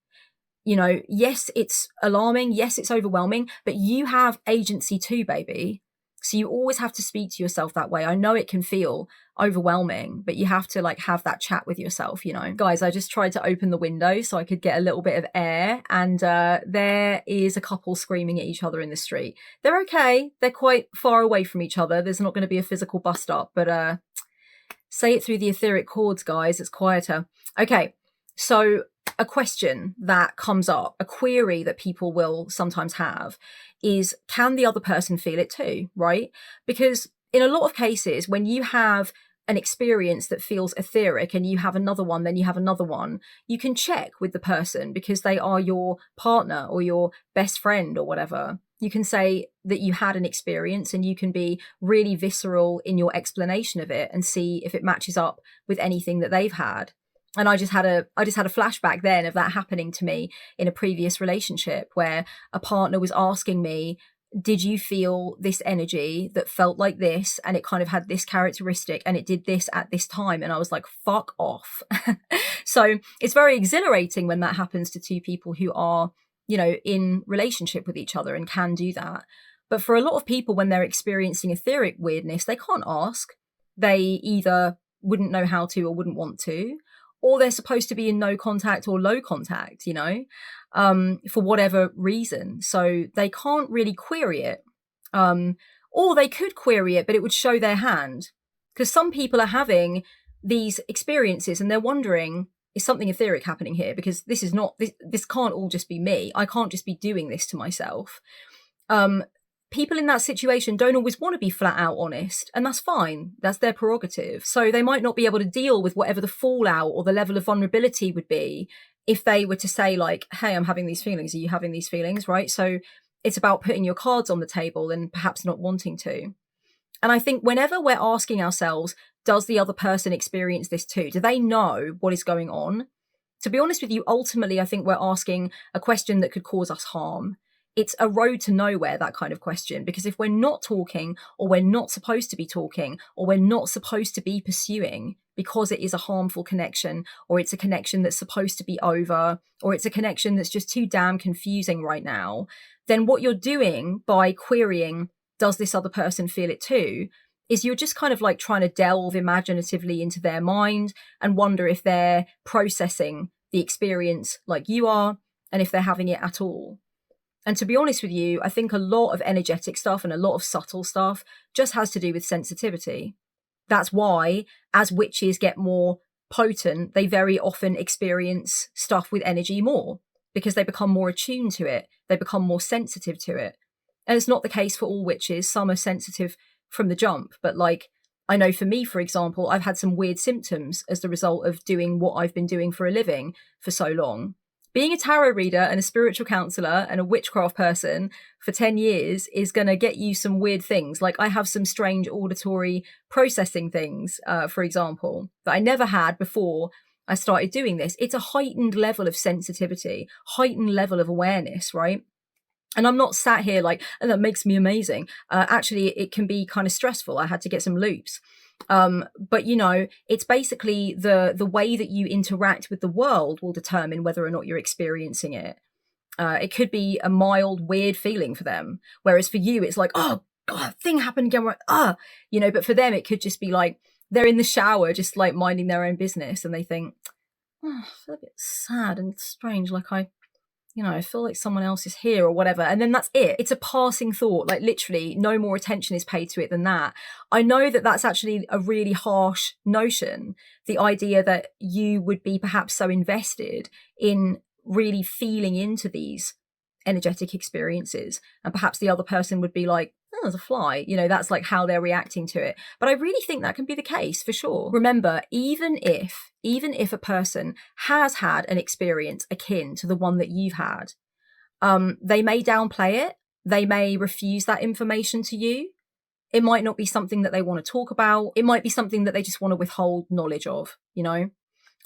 Yes, it's alarming. Yes, it's overwhelming, but you have agency too, baby. So you always have to speak to yourself that way. I know it can feel overwhelming, but you have to have that chat with yourself, Guys, I just tried to open the window so I could get a little bit of air, and there is a couple screaming at each other in the street. They're okay. They're quite far away from each other. There's not going to be a physical bust up, but say it through the etheric chords, guys. It's quieter. Okay, so a question that comes up, a query that people will sometimes have is, can the other person feel it too, right? Because in a lot of cases, when you have an experience that feels etheric and you have another one, then you have another one, you can check with the person because they are your partner or your best friend or whatever. You can say that you had an experience and you can be really visceral in your explanation of it and see if it matches up with anything that they've had. And I just had a flashback then of that happening to me in a previous relationship where a partner was asking me, did you feel this energy that felt like this and it kind of had this characteristic and it did this at this time? And I was like, fuck off. So it's very exhilarating when that happens to two people who are, in relationship with each other and can do that. But for a lot of people, when they're experiencing etheric weirdness, they can't ask. They either wouldn't know how to or wouldn't want to, or they're supposed to be in no contact or low contact, for whatever reason. So they can't really query it. Or they could query it, but it would show their hand. Because some people are having these experiences and they're wondering, is something etheric happening here? Because this can't all just be me. I can't just be doing this to myself. People in that situation don't always want to be flat out honest, and that's fine. That's their prerogative. So they might not be able to deal with whatever the fallout or the level of vulnerability would be if they were to say hey, I'm having these feelings. Are you having these feelings? Right. So it's about putting your cards on the table and perhaps not wanting to. And I think whenever we're asking ourselves, does the other person experience this too? Do they know what is going on? To be honest with you, ultimately, I think we're asking a question that could cause us harm. It's a road to nowhere, that kind of question, because if we're not talking, or we're not supposed to be talking, or we're not supposed to be pursuing because it is a harmful connection, or it's a connection that's supposed to be over, or it's a connection that's just too damn confusing right now, then what you're doing by querying, does this other person feel it too, is you're just kind of trying to delve imaginatively into their mind and wonder if they're processing the experience like you are, and if they're having it at all. And to be honest with you, I think a lot of energetic stuff and a lot of subtle stuff just has to do with sensitivity. That's why, as witches get more potent, they very often experience stuff with energy more, because they become more attuned to it. They become more sensitive to it. And it's not the case for all witches. Some are sensitive from the jump. But I know for me, for example, I've had some weird symptoms as the result of doing what I've been doing for a living for so long. Being a tarot reader and a spiritual counselor and a witchcraft person for 10 years is going to get you some weird things. Like I have some strange auditory processing things, for example, that I never had before I started doing this. It's a heightened level of sensitivity, heightened level of awareness, right? And I'm not sat here like, and that makes me amazing. Actually, it can be kind of stressful. I had to get some loops. But you know, it's basically the way that you interact with the world will determine whether or not you're experiencing it. It could be a mild, weird feeling for them. Whereas for you, it's like, oh God, thing happened again. You know, but for them, it could just be like, they're in the shower, just like minding their own business. And they think, oh, I feel a bit sad and strange. Like I feel like someone else is here or whatever. And then that's it. It's a passing thought. Like literally no more attention is paid to it than that. I know that that's actually a really harsh notion. The idea that you would be perhaps so invested in really feeling into these energetic experiences. And perhaps the other person would be like, oh, there's a fly. You know, that's like how they're reacting to it. But I really think that can be the case for sure. Remember, even if a person has had an experience akin to the one that you've had, they may downplay it. They may refuse that information to you. It might not be something that they want to talk about. It might be something that they just want to withhold knowledge of, you know?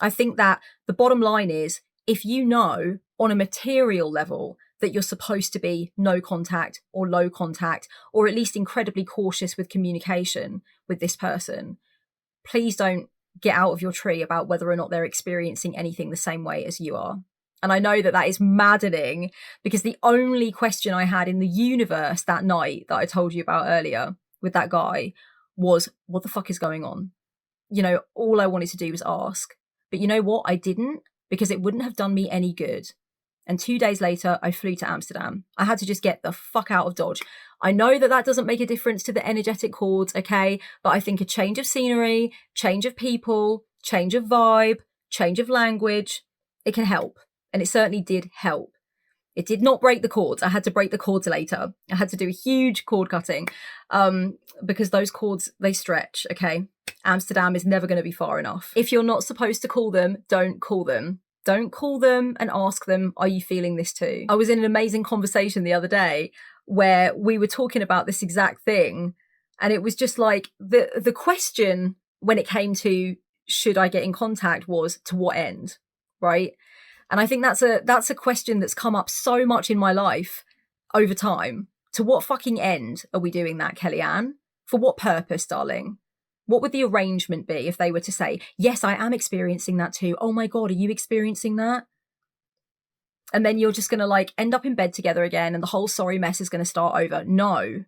I think that the bottom line is, if you know on a material level that you're supposed to be no contact or low contact, or at least incredibly cautious with communication with this person, please don't get out of your tree about whether or not they're experiencing anything the same way as you are. And I know that that is maddening, because the only question I had in the universe that night that I told you about earlier with that guy was, what the fuck is going on? You know, all I wanted to do was ask. But you know what? I didn't, because it wouldn't have done me any good. And 2 days later, I flew to Amsterdam. I had to just get the fuck out of Dodge. I know that that doesn't make a difference to the energetic cords, okay? But I think a change of scenery, change of people, change of vibe, change of language, it can help. And it certainly did help. It did not break the cords. I had to break the cords later. I had to do a huge cord cutting because those cords, they stretch, okay? Amsterdam is never going to be far enough. If you're not supposed to call them, don't call them. Don't call them and ask them, are you feeling this too? I was in an amazing conversation the other day where we were talking about this exact thing. And it was just like the question when it came to should I get in contact was, to what end, right? And I think that's a question that's come up so much in my life over time. To what fucking end are we doing that, Kellyanne? For what purpose, darling? What would the arrangement be if they were to say, yes, I am experiencing that too. Oh my God, are you experiencing that? And then you're just going to like end up in bed together again and the whole sorry mess is going to start over. No.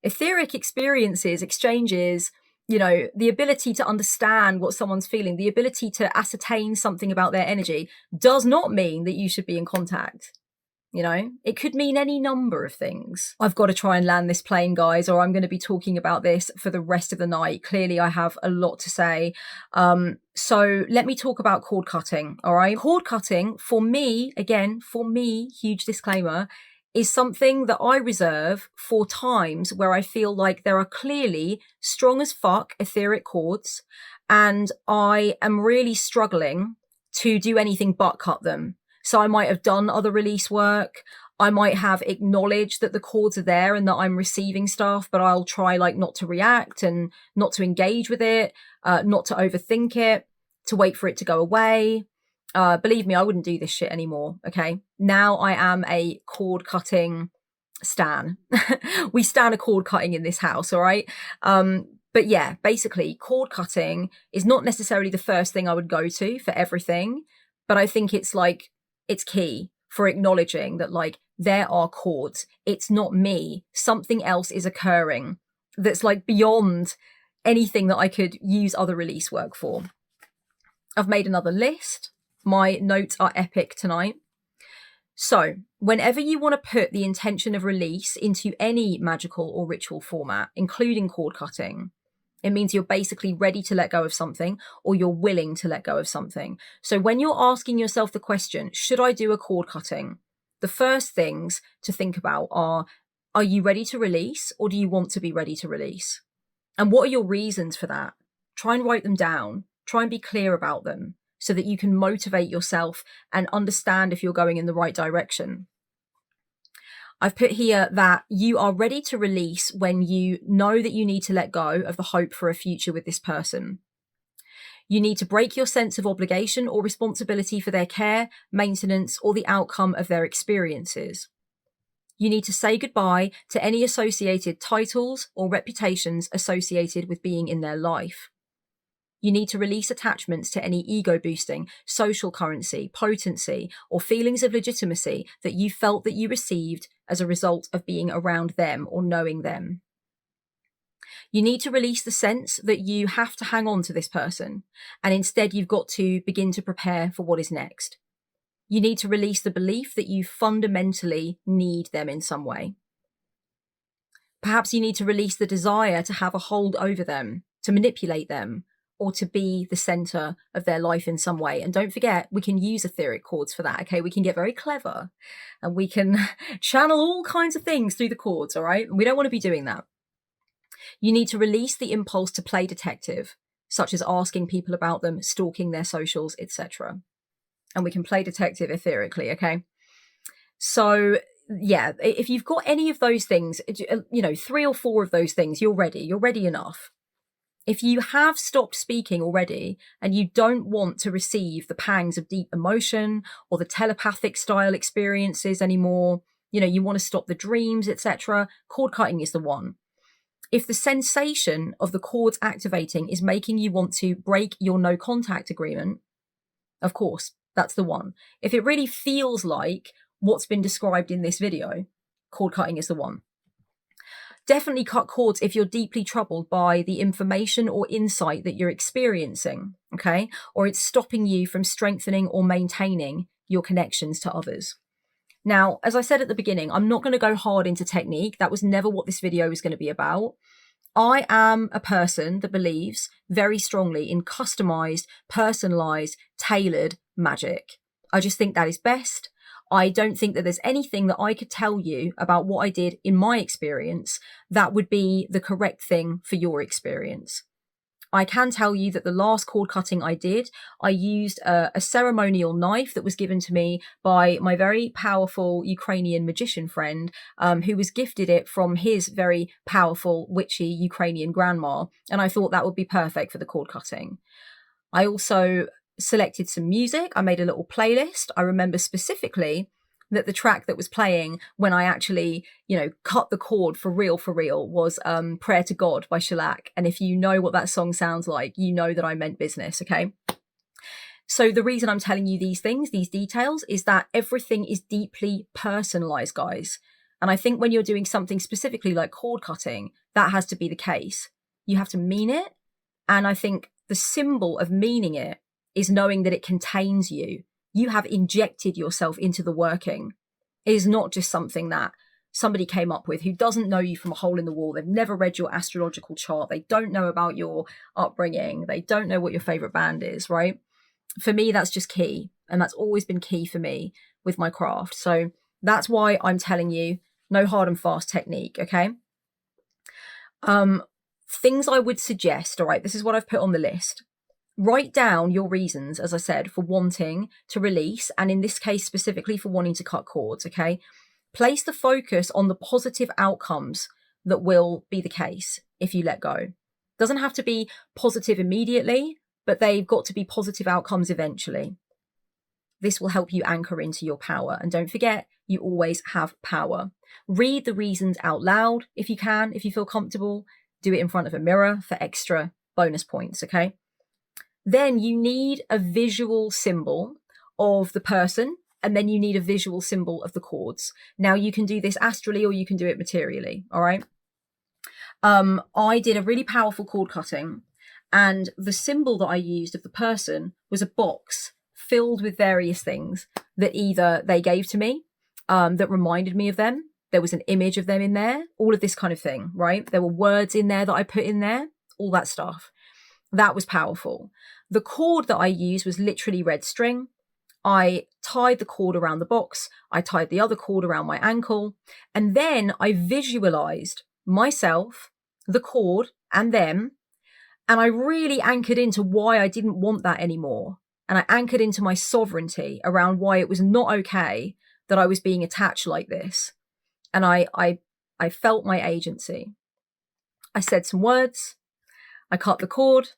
Etheric experiences, exchanges, you know, the ability to understand what someone's feeling, the ability to ascertain something about their energy does not mean that you should be in contact. You know, it could mean any number of things. I've got to try and land this plane, guys, or I'm going to be talking about this for the rest of the night. Clearly, I have a lot to say. So let me talk about cord cutting. All right. Cord cutting for me, huge disclaimer, is something that I reserve for times where I feel like there are clearly strong as fuck etheric cords and I am really struggling to do anything but cut them. So I might have done other release work. I might have acknowledged that the cords are there and that I'm receiving stuff, but I'll try like not to react and not to engage with it, not to overthink it, to wait for it to go away. Believe me, I wouldn't do this shit anymore. Okay. Now I am a cord cutting stan. We stan a cord cutting in this house. All right. But yeah, basically cord cutting is not necessarily the first thing I would go to for everything, but I think it's like, it's key for acknowledging that like there are cords. It's not me. Something else is occurring that's like beyond anything that I could use other release work for. I've made another list. My notes are epic tonight. So whenever you want to put the intention of release into any magical or ritual format, including cord cutting, it means you're basically ready to let go of something or you're willing to let go of something. So when you're asking yourself the question, should I do a cord cutting? The first things to think about are you ready to release or do you want to be ready to release? And what are your reasons for that? Try and write them down. Try and be clear about them. so that you can motivate yourself and understand if you're going in the right direction. I've put here that you are ready to release when you know that you need to let go of the hope for a future with this person. You need to break your sense of obligation or responsibility for their care, maintenance, or the outcome of their experiences. You need to say goodbye to any associated titles or reputations associated with being in their life. You need to release attachments to any ego-boosting, social currency, potency, or feelings of legitimacy that you felt that you received as a result of being around them or knowing them. You need to release the sense that you have to hang on to this person, and instead you've got to begin to prepare for what is next. You need to release the belief that you fundamentally need them in some way. Perhaps you need to release the desire to have a hold over them, to manipulate them, or to be the center of their life in some way. And don't forget, we can use etheric chords for that, okay? We can get very clever and we can channel all kinds of things through the chords, all right? We don't want to be doing that. You need to release the impulse to play detective, such as asking people about them, stalking their socials, etc. And we can play detective etherically, okay? So yeah, if you've got any of those things, 3 or 4 of those things, you're ready enough. If you have stopped speaking already and you don't want to receive the pangs of deep emotion or the telepathic style experiences anymore, you want to stop the dreams, etc., cord cutting is the one. If the sensation of the cords activating is making you want to break your no contact agreement, of course, that's the one. If it really feels like what's been described in this video, cord cutting is the one. Definitely cut cords if you're deeply troubled by the information or insight that you're experiencing, okay? Or it's stopping you from strengthening or maintaining your connections to others. Now, as I said at the beginning, I'm not going to go hard into technique. That was never what this video was going to be about. I am a person that believes very strongly in customized, personalized, tailored magic. I just think that is best. I don't think that there's anything that I could tell you about what I did in my experience that would be the correct thing for your experience. I can tell you that the last cord cutting I did, I used a ceremonial knife that was given to me by my very powerful Ukrainian magician friend, who was gifted it from his very powerful witchy Ukrainian grandma. And I thought that would be perfect for the cord cutting. I also selected some music. I made a little playlist. I remember specifically that the track that was playing when I actually, cut the cord for real was Prayer to God by Shellac. And if you know what that song sounds like, you know that I meant business, okay? So the reason I'm telling you these things, these details, is that everything is deeply personalized, guys. And I think when you're doing something specifically like cord cutting, that has to be the case. You have to mean it. And I think the symbol of meaning it is knowing that it contains you. You have injected yourself into the working. It is not just something that somebody came up with who doesn't know you from a hole in the wall. They've never read your astrological chart. They don't know about your upbringing. They don't know what your favorite band is, right? For me, that's just key. And that's always been key for me with my craft. So that's why I'm telling you, no hard and fast technique, okay? Things I would suggest, all right, this is what I've put on the list. Write down your reasons, as I said, for wanting to release, and in this case specifically for wanting to cut cords, okay? Place the focus on the positive outcomes that will be the case if you let go. Doesn't have to be positive immediately, but they've got to be positive outcomes eventually. This will help you anchor into your power. And don't forget, you always have power. Read the reasons out loud if you can, if you feel comfortable. Do it in front of a mirror for extra bonus points, okay? Then you need a visual symbol of the person, and then you need a visual symbol of the cords. Now you can do this astrally or you can do it materially, all right? I did a really powerful cord cutting, and the symbol that I used of the person was a box filled with various things that either they gave to me, that reminded me of them. There was an image of them in there, all of this kind of thing, right? There were words in there that I put in there, all that stuff. That was powerful. The cord that I used was literally red string. I tied the cord around the box. I tied the other cord around my ankle. And then I visualized myself, the cord, and them. And I really anchored into why I didn't want that anymore. and I anchored into my sovereignty around why it was not okay that I was being attached like this. And I felt my agency. I said some words, I cut the cord,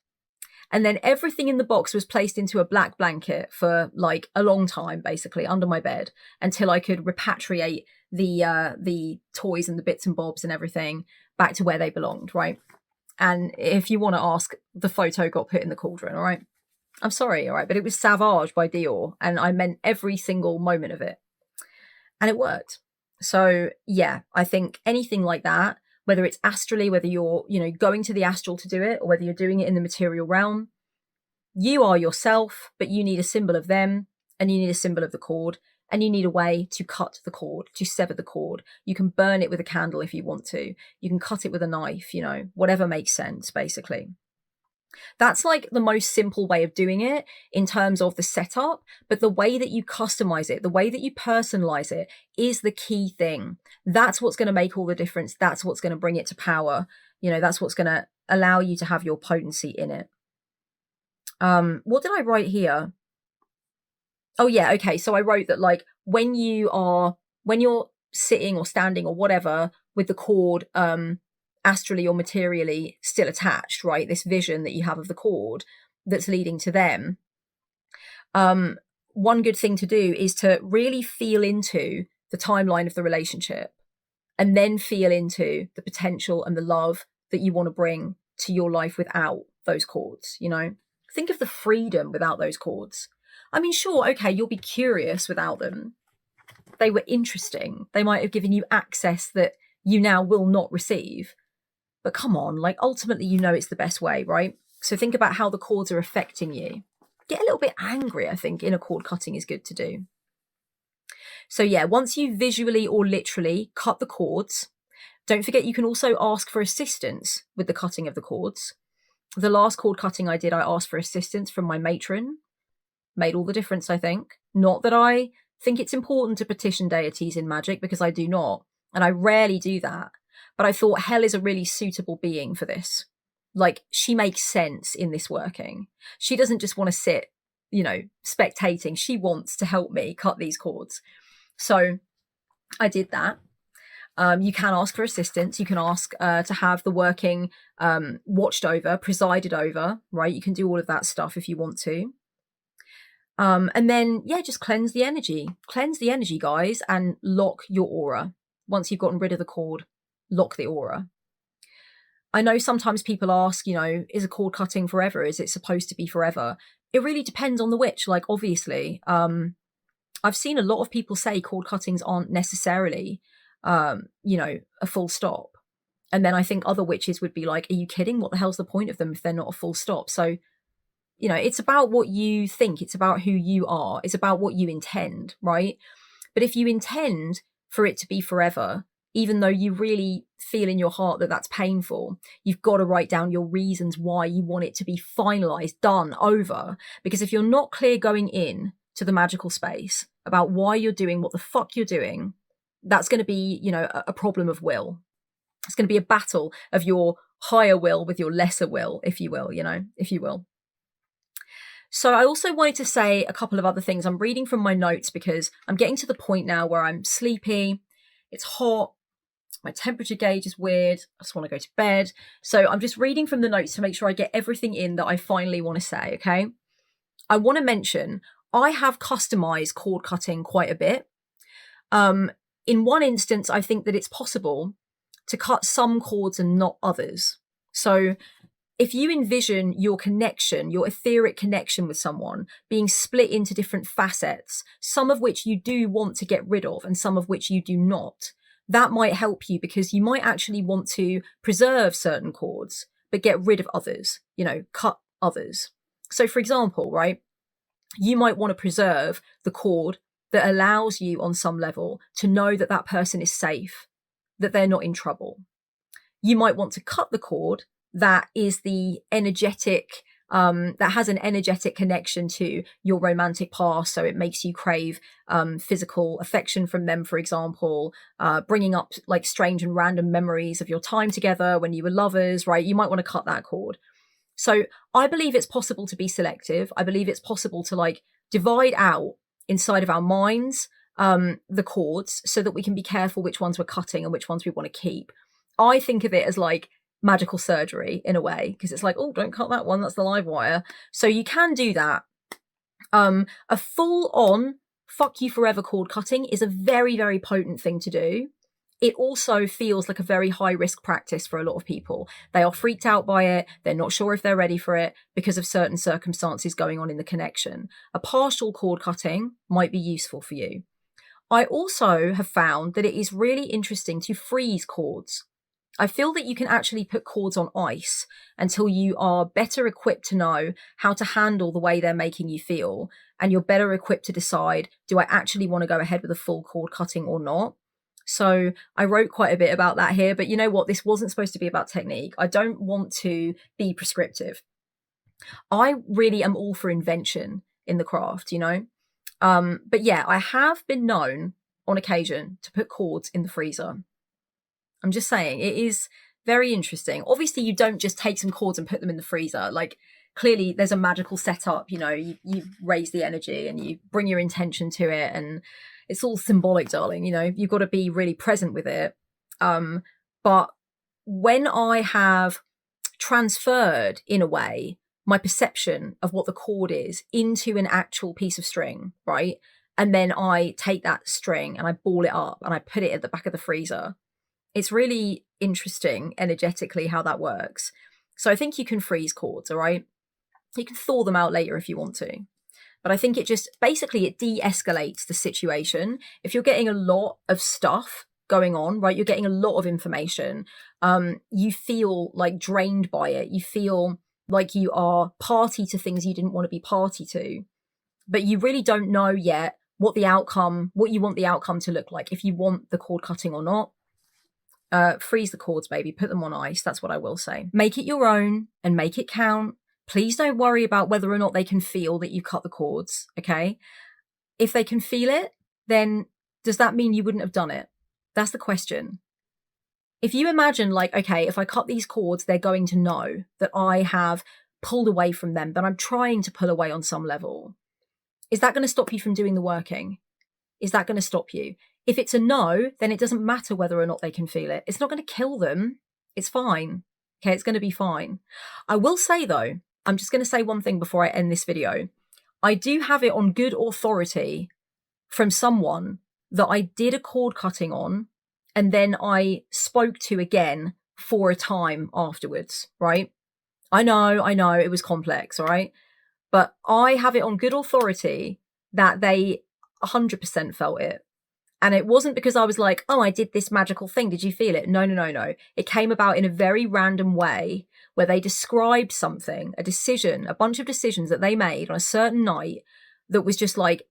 and then everything in the box was placed into a black blanket for like a long time, basically under my bed, until I could repatriate the toys and the bits and bobs and everything back to where they belonged, right? And if you want to ask, the photo got put in the cauldron, all right? I'm sorry, all right, but it was Savage by Dior, and I meant every single moment of it. And it worked. So yeah, I think anything like that, whether it's astrally, whether you're, going to the astral to do it, or whether you're doing it in the material realm, you are yourself, but you need a symbol of them, and you need a symbol of the cord, and you need a way to cut the cord, to sever the cord. You can burn it with a candle if you want to. You can cut it with a knife, whatever makes sense, basically. That's like the most simple way of doing it in terms of the setup, but the way that you customize it, the way that you personalize it is the key thing. That's what's going to make all the difference. That's what's going to bring it to power. That's what's going to allow you to have your potency in it. What did I write here? Oh yeah, okay. So I wrote that like when you're sitting or standing or whatever with the cord, astrally or materially still attached, right? This vision that you have of the cord that's leading to them. One good thing to do is to really feel into the timeline of the relationship, and then feel into the potential and the love that you want to bring to your life without those cords, Think of the freedom without those cords. I mean, sure, okay, you'll be curious without them. They were interesting. They might have given you access that you now will not receive. But come on, like ultimately, it's the best way, right? So think about how the cords are affecting you. Get a little bit angry, I think, in a cord cutting is good to do. So yeah, once you visually or literally cut the cords, don't forget you can also ask for assistance with the cutting of the cords. The last cord cutting I did, I asked for assistance from my matron. Made all the difference, I think. Not that I think it's important to petition deities in magic, because I do not. And I rarely do that. But I thought Hel is a really suitable being for this. Like, she makes sense in this working. She doesn't just want to sit, spectating. She wants to help me cut these cords. So I did that. You can ask for assistance. You can ask to have the working watched over, presided over, right? You can do all of that stuff if you want to. And then, just cleanse the energy. Cleanse the energy, guys, and lock your aura. Once you've gotten rid of the cord, lock the aura. I know sometimes people ask, is a cord cutting forever? Is it supposed to be forever? It really depends on the witch. Like, obviously, I've seen a lot of people say cord cuttings aren't necessarily, a full stop. And then I think other witches would be like, are you kidding? What the hell's the point of them if they're not a full stop? So, it's about what you think. It's about who you are. It's about what you intend, right? But if you intend for it to be forever, even though you really feel in your heart that that's painful, you've got to write down your reasons why you want it to be finalized, done, over. Because if you're not clear going in to the magical space about why you're doing what the fuck you're doing, that's going to be, a problem of will. It's going to be a battle of your higher will with your lesser will, if you will, if you will. So I also wanted to say a couple of other things. I'm reading from my notes because I'm getting to the point now where I'm sleepy. It's hot. My temperature gauge is weird. I just want to go to bed. So I'm just reading from the notes to make sure I get everything in that I finally want to say, okay? I want to mention, I have customized cord cutting quite a bit. In one instance, I think that it's possible to cut some cords and not others. So if you envision your connection, your etheric connection with someone being split into different facets, some of which you do want to get rid of and some of which you do not, that might help you, because you might actually want to preserve certain cords, but get rid of others, cut others. So for example, right, you might want to preserve the cord that allows you on some level to know that that person is safe, that they're not in trouble. You might want to cut the cord that is the energetic, that has an energetic connection to your romantic past. So it makes you crave physical affection from them, for example, bringing up like strange and random memories of your time together when you were lovers, right? You might want to cut that cord. So I believe it's possible to be selective. I believe it's possible to like divide out inside of our minds the cords so that we can be careful which ones we're cutting and which ones we want to keep. I think of it as like magical surgery in a way, because it's like, oh, don't cut that one, that's the live wire. So you can do that. A full on fuck you forever cord cutting is a very, very potent thing to do. It also feels like a very high risk practice for a lot of people. They are freaked out by it. They're not sure if they're ready for it because of certain circumstances going on in the connection. A partial cord cutting might be useful for you. I also have found that it is really interesting to freeze cords. I feel that you can actually put cords on ice until you are better equipped to know how to handle the way they're making you feel, and you're better equipped to decide, do I actually want to go ahead with a full cord cutting or not? So I wrote quite a bit about that here, but you know what? This wasn't supposed to be about technique. I don't want to be prescriptive. I really am all for invention in the craft, you know? But yeah, I have been known on occasion to put cords in the freezer. I'm just saying, it is very interesting. Obviously, you don't just take some cords and put them in the freezer. Like, clearly, there's a magical setup. You know, you raise the energy and you bring your intention to it, and it's all symbolic, darling. You know, you've got to be really present with it. But when I have transferred, in a way, my perception of what the cord is into an actual piece of string, right? And then I take that string and I ball it up and I put it at the back of the freezer. It's really interesting energetically how that works. So I think you can freeze cords, all right? You can thaw them out later if you want to. But I think it just, basically it de-escalates the situation. If you're getting a lot of stuff going on, right? You're getting a lot of information. You feel like drained by it. You feel like you are party to things you didn't want to be party to. But you really don't know yet what you want the outcome to look like, if you want the cord cutting or not. Freeze the cords, baby. Put them on ice. That's what I will say. Make it your own and make it count. Please don't worry about whether or not they can feel that you cut the cords, okay? If they can feel it, then does that mean you wouldn't have done it? That's the question. If you imagine like, okay, if I cut these cords, they're going to know that I have pulled away from them, that I'm trying to pull away on some level. Is that going to stop you from doing the working? Is that going to stop you? If it's a no, then it doesn't matter whether or not they can feel it. It's not going to kill them. It's fine. Okay, it's going to be fine. I will say though, I'm just going to say one thing before I end this video. I do have it on good authority from someone that I did a cord cutting on and then I spoke to again for a time afterwards, right? I know, it was complex, all right? But I have it on good authority that they 100% felt it. And it wasn't because I was like, oh, I did this magical thing. Did you feel it? No. It came about in a very random way where they described something, a decision, a bunch of decisions that they made on a certain night that was just like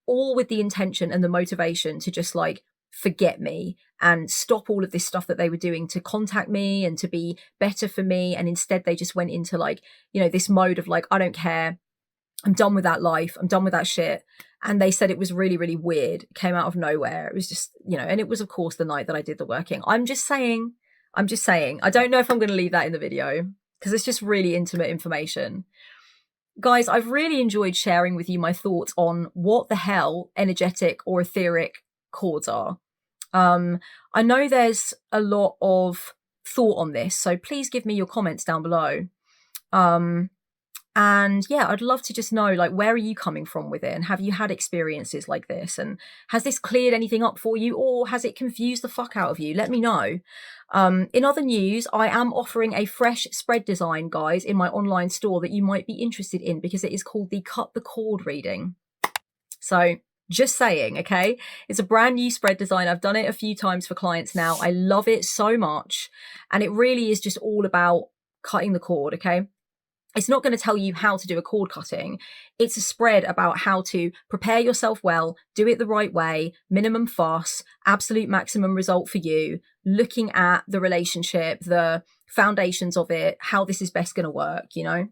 all with the intention and the motivation to just like forget me and stop all of this stuff that they were doing to contact me and to be better for me. And instead they just went into like, you know, this mode of like, I don't care. I'm done with that life. I'm done with that shit. And they said it was really, really weird. It came out of nowhere. It was just, you know, and it was, of course, the night that I did the working. I'm just saying. I don't know if I'm going to leave that in the video because it's just really intimate information. Guys, I've really enjoyed sharing with you my thoughts on what the hell energetic or etheric cords are. I know there's a lot of thought on this, so please give me your comments down below. And yeah, I'd love to just know, like, where are you coming from with it? And have you had experiences like this? And has this cleared anything up for you, or has it confused the fuck out of you? Let me know. In other news, I am offering a fresh spread design, guys, in my online store that you might be interested in because it is called the Cut the Cord reading. So just saying, okay? It's a brand new spread design. I've done it a few times for clients now. I love it so much. And it really is just all about cutting the cord, okay? It's not going to tell you how to do a cord cutting. It's a spread about how to prepare yourself well, do it the right way, minimum fuss, absolute maximum result for you, looking at the relationship, the foundations of it, how this is best going to work, you know?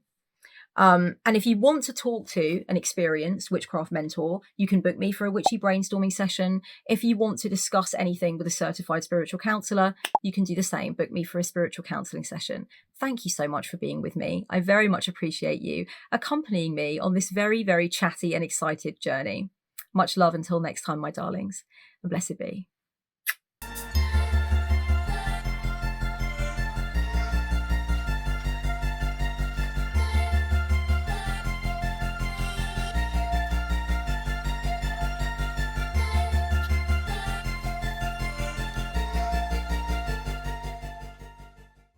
And if you want to talk to an experienced witchcraft mentor, you can book me for a witchy brainstorming session. If you want to discuss anything with a certified spiritual counselor, you can do the same. Book me for a spiritual counseling session. Thank you so much for being with me. I very much appreciate you accompanying me on this very, very chatty and excited journey. Much love until next time, my darlings, and blessed be.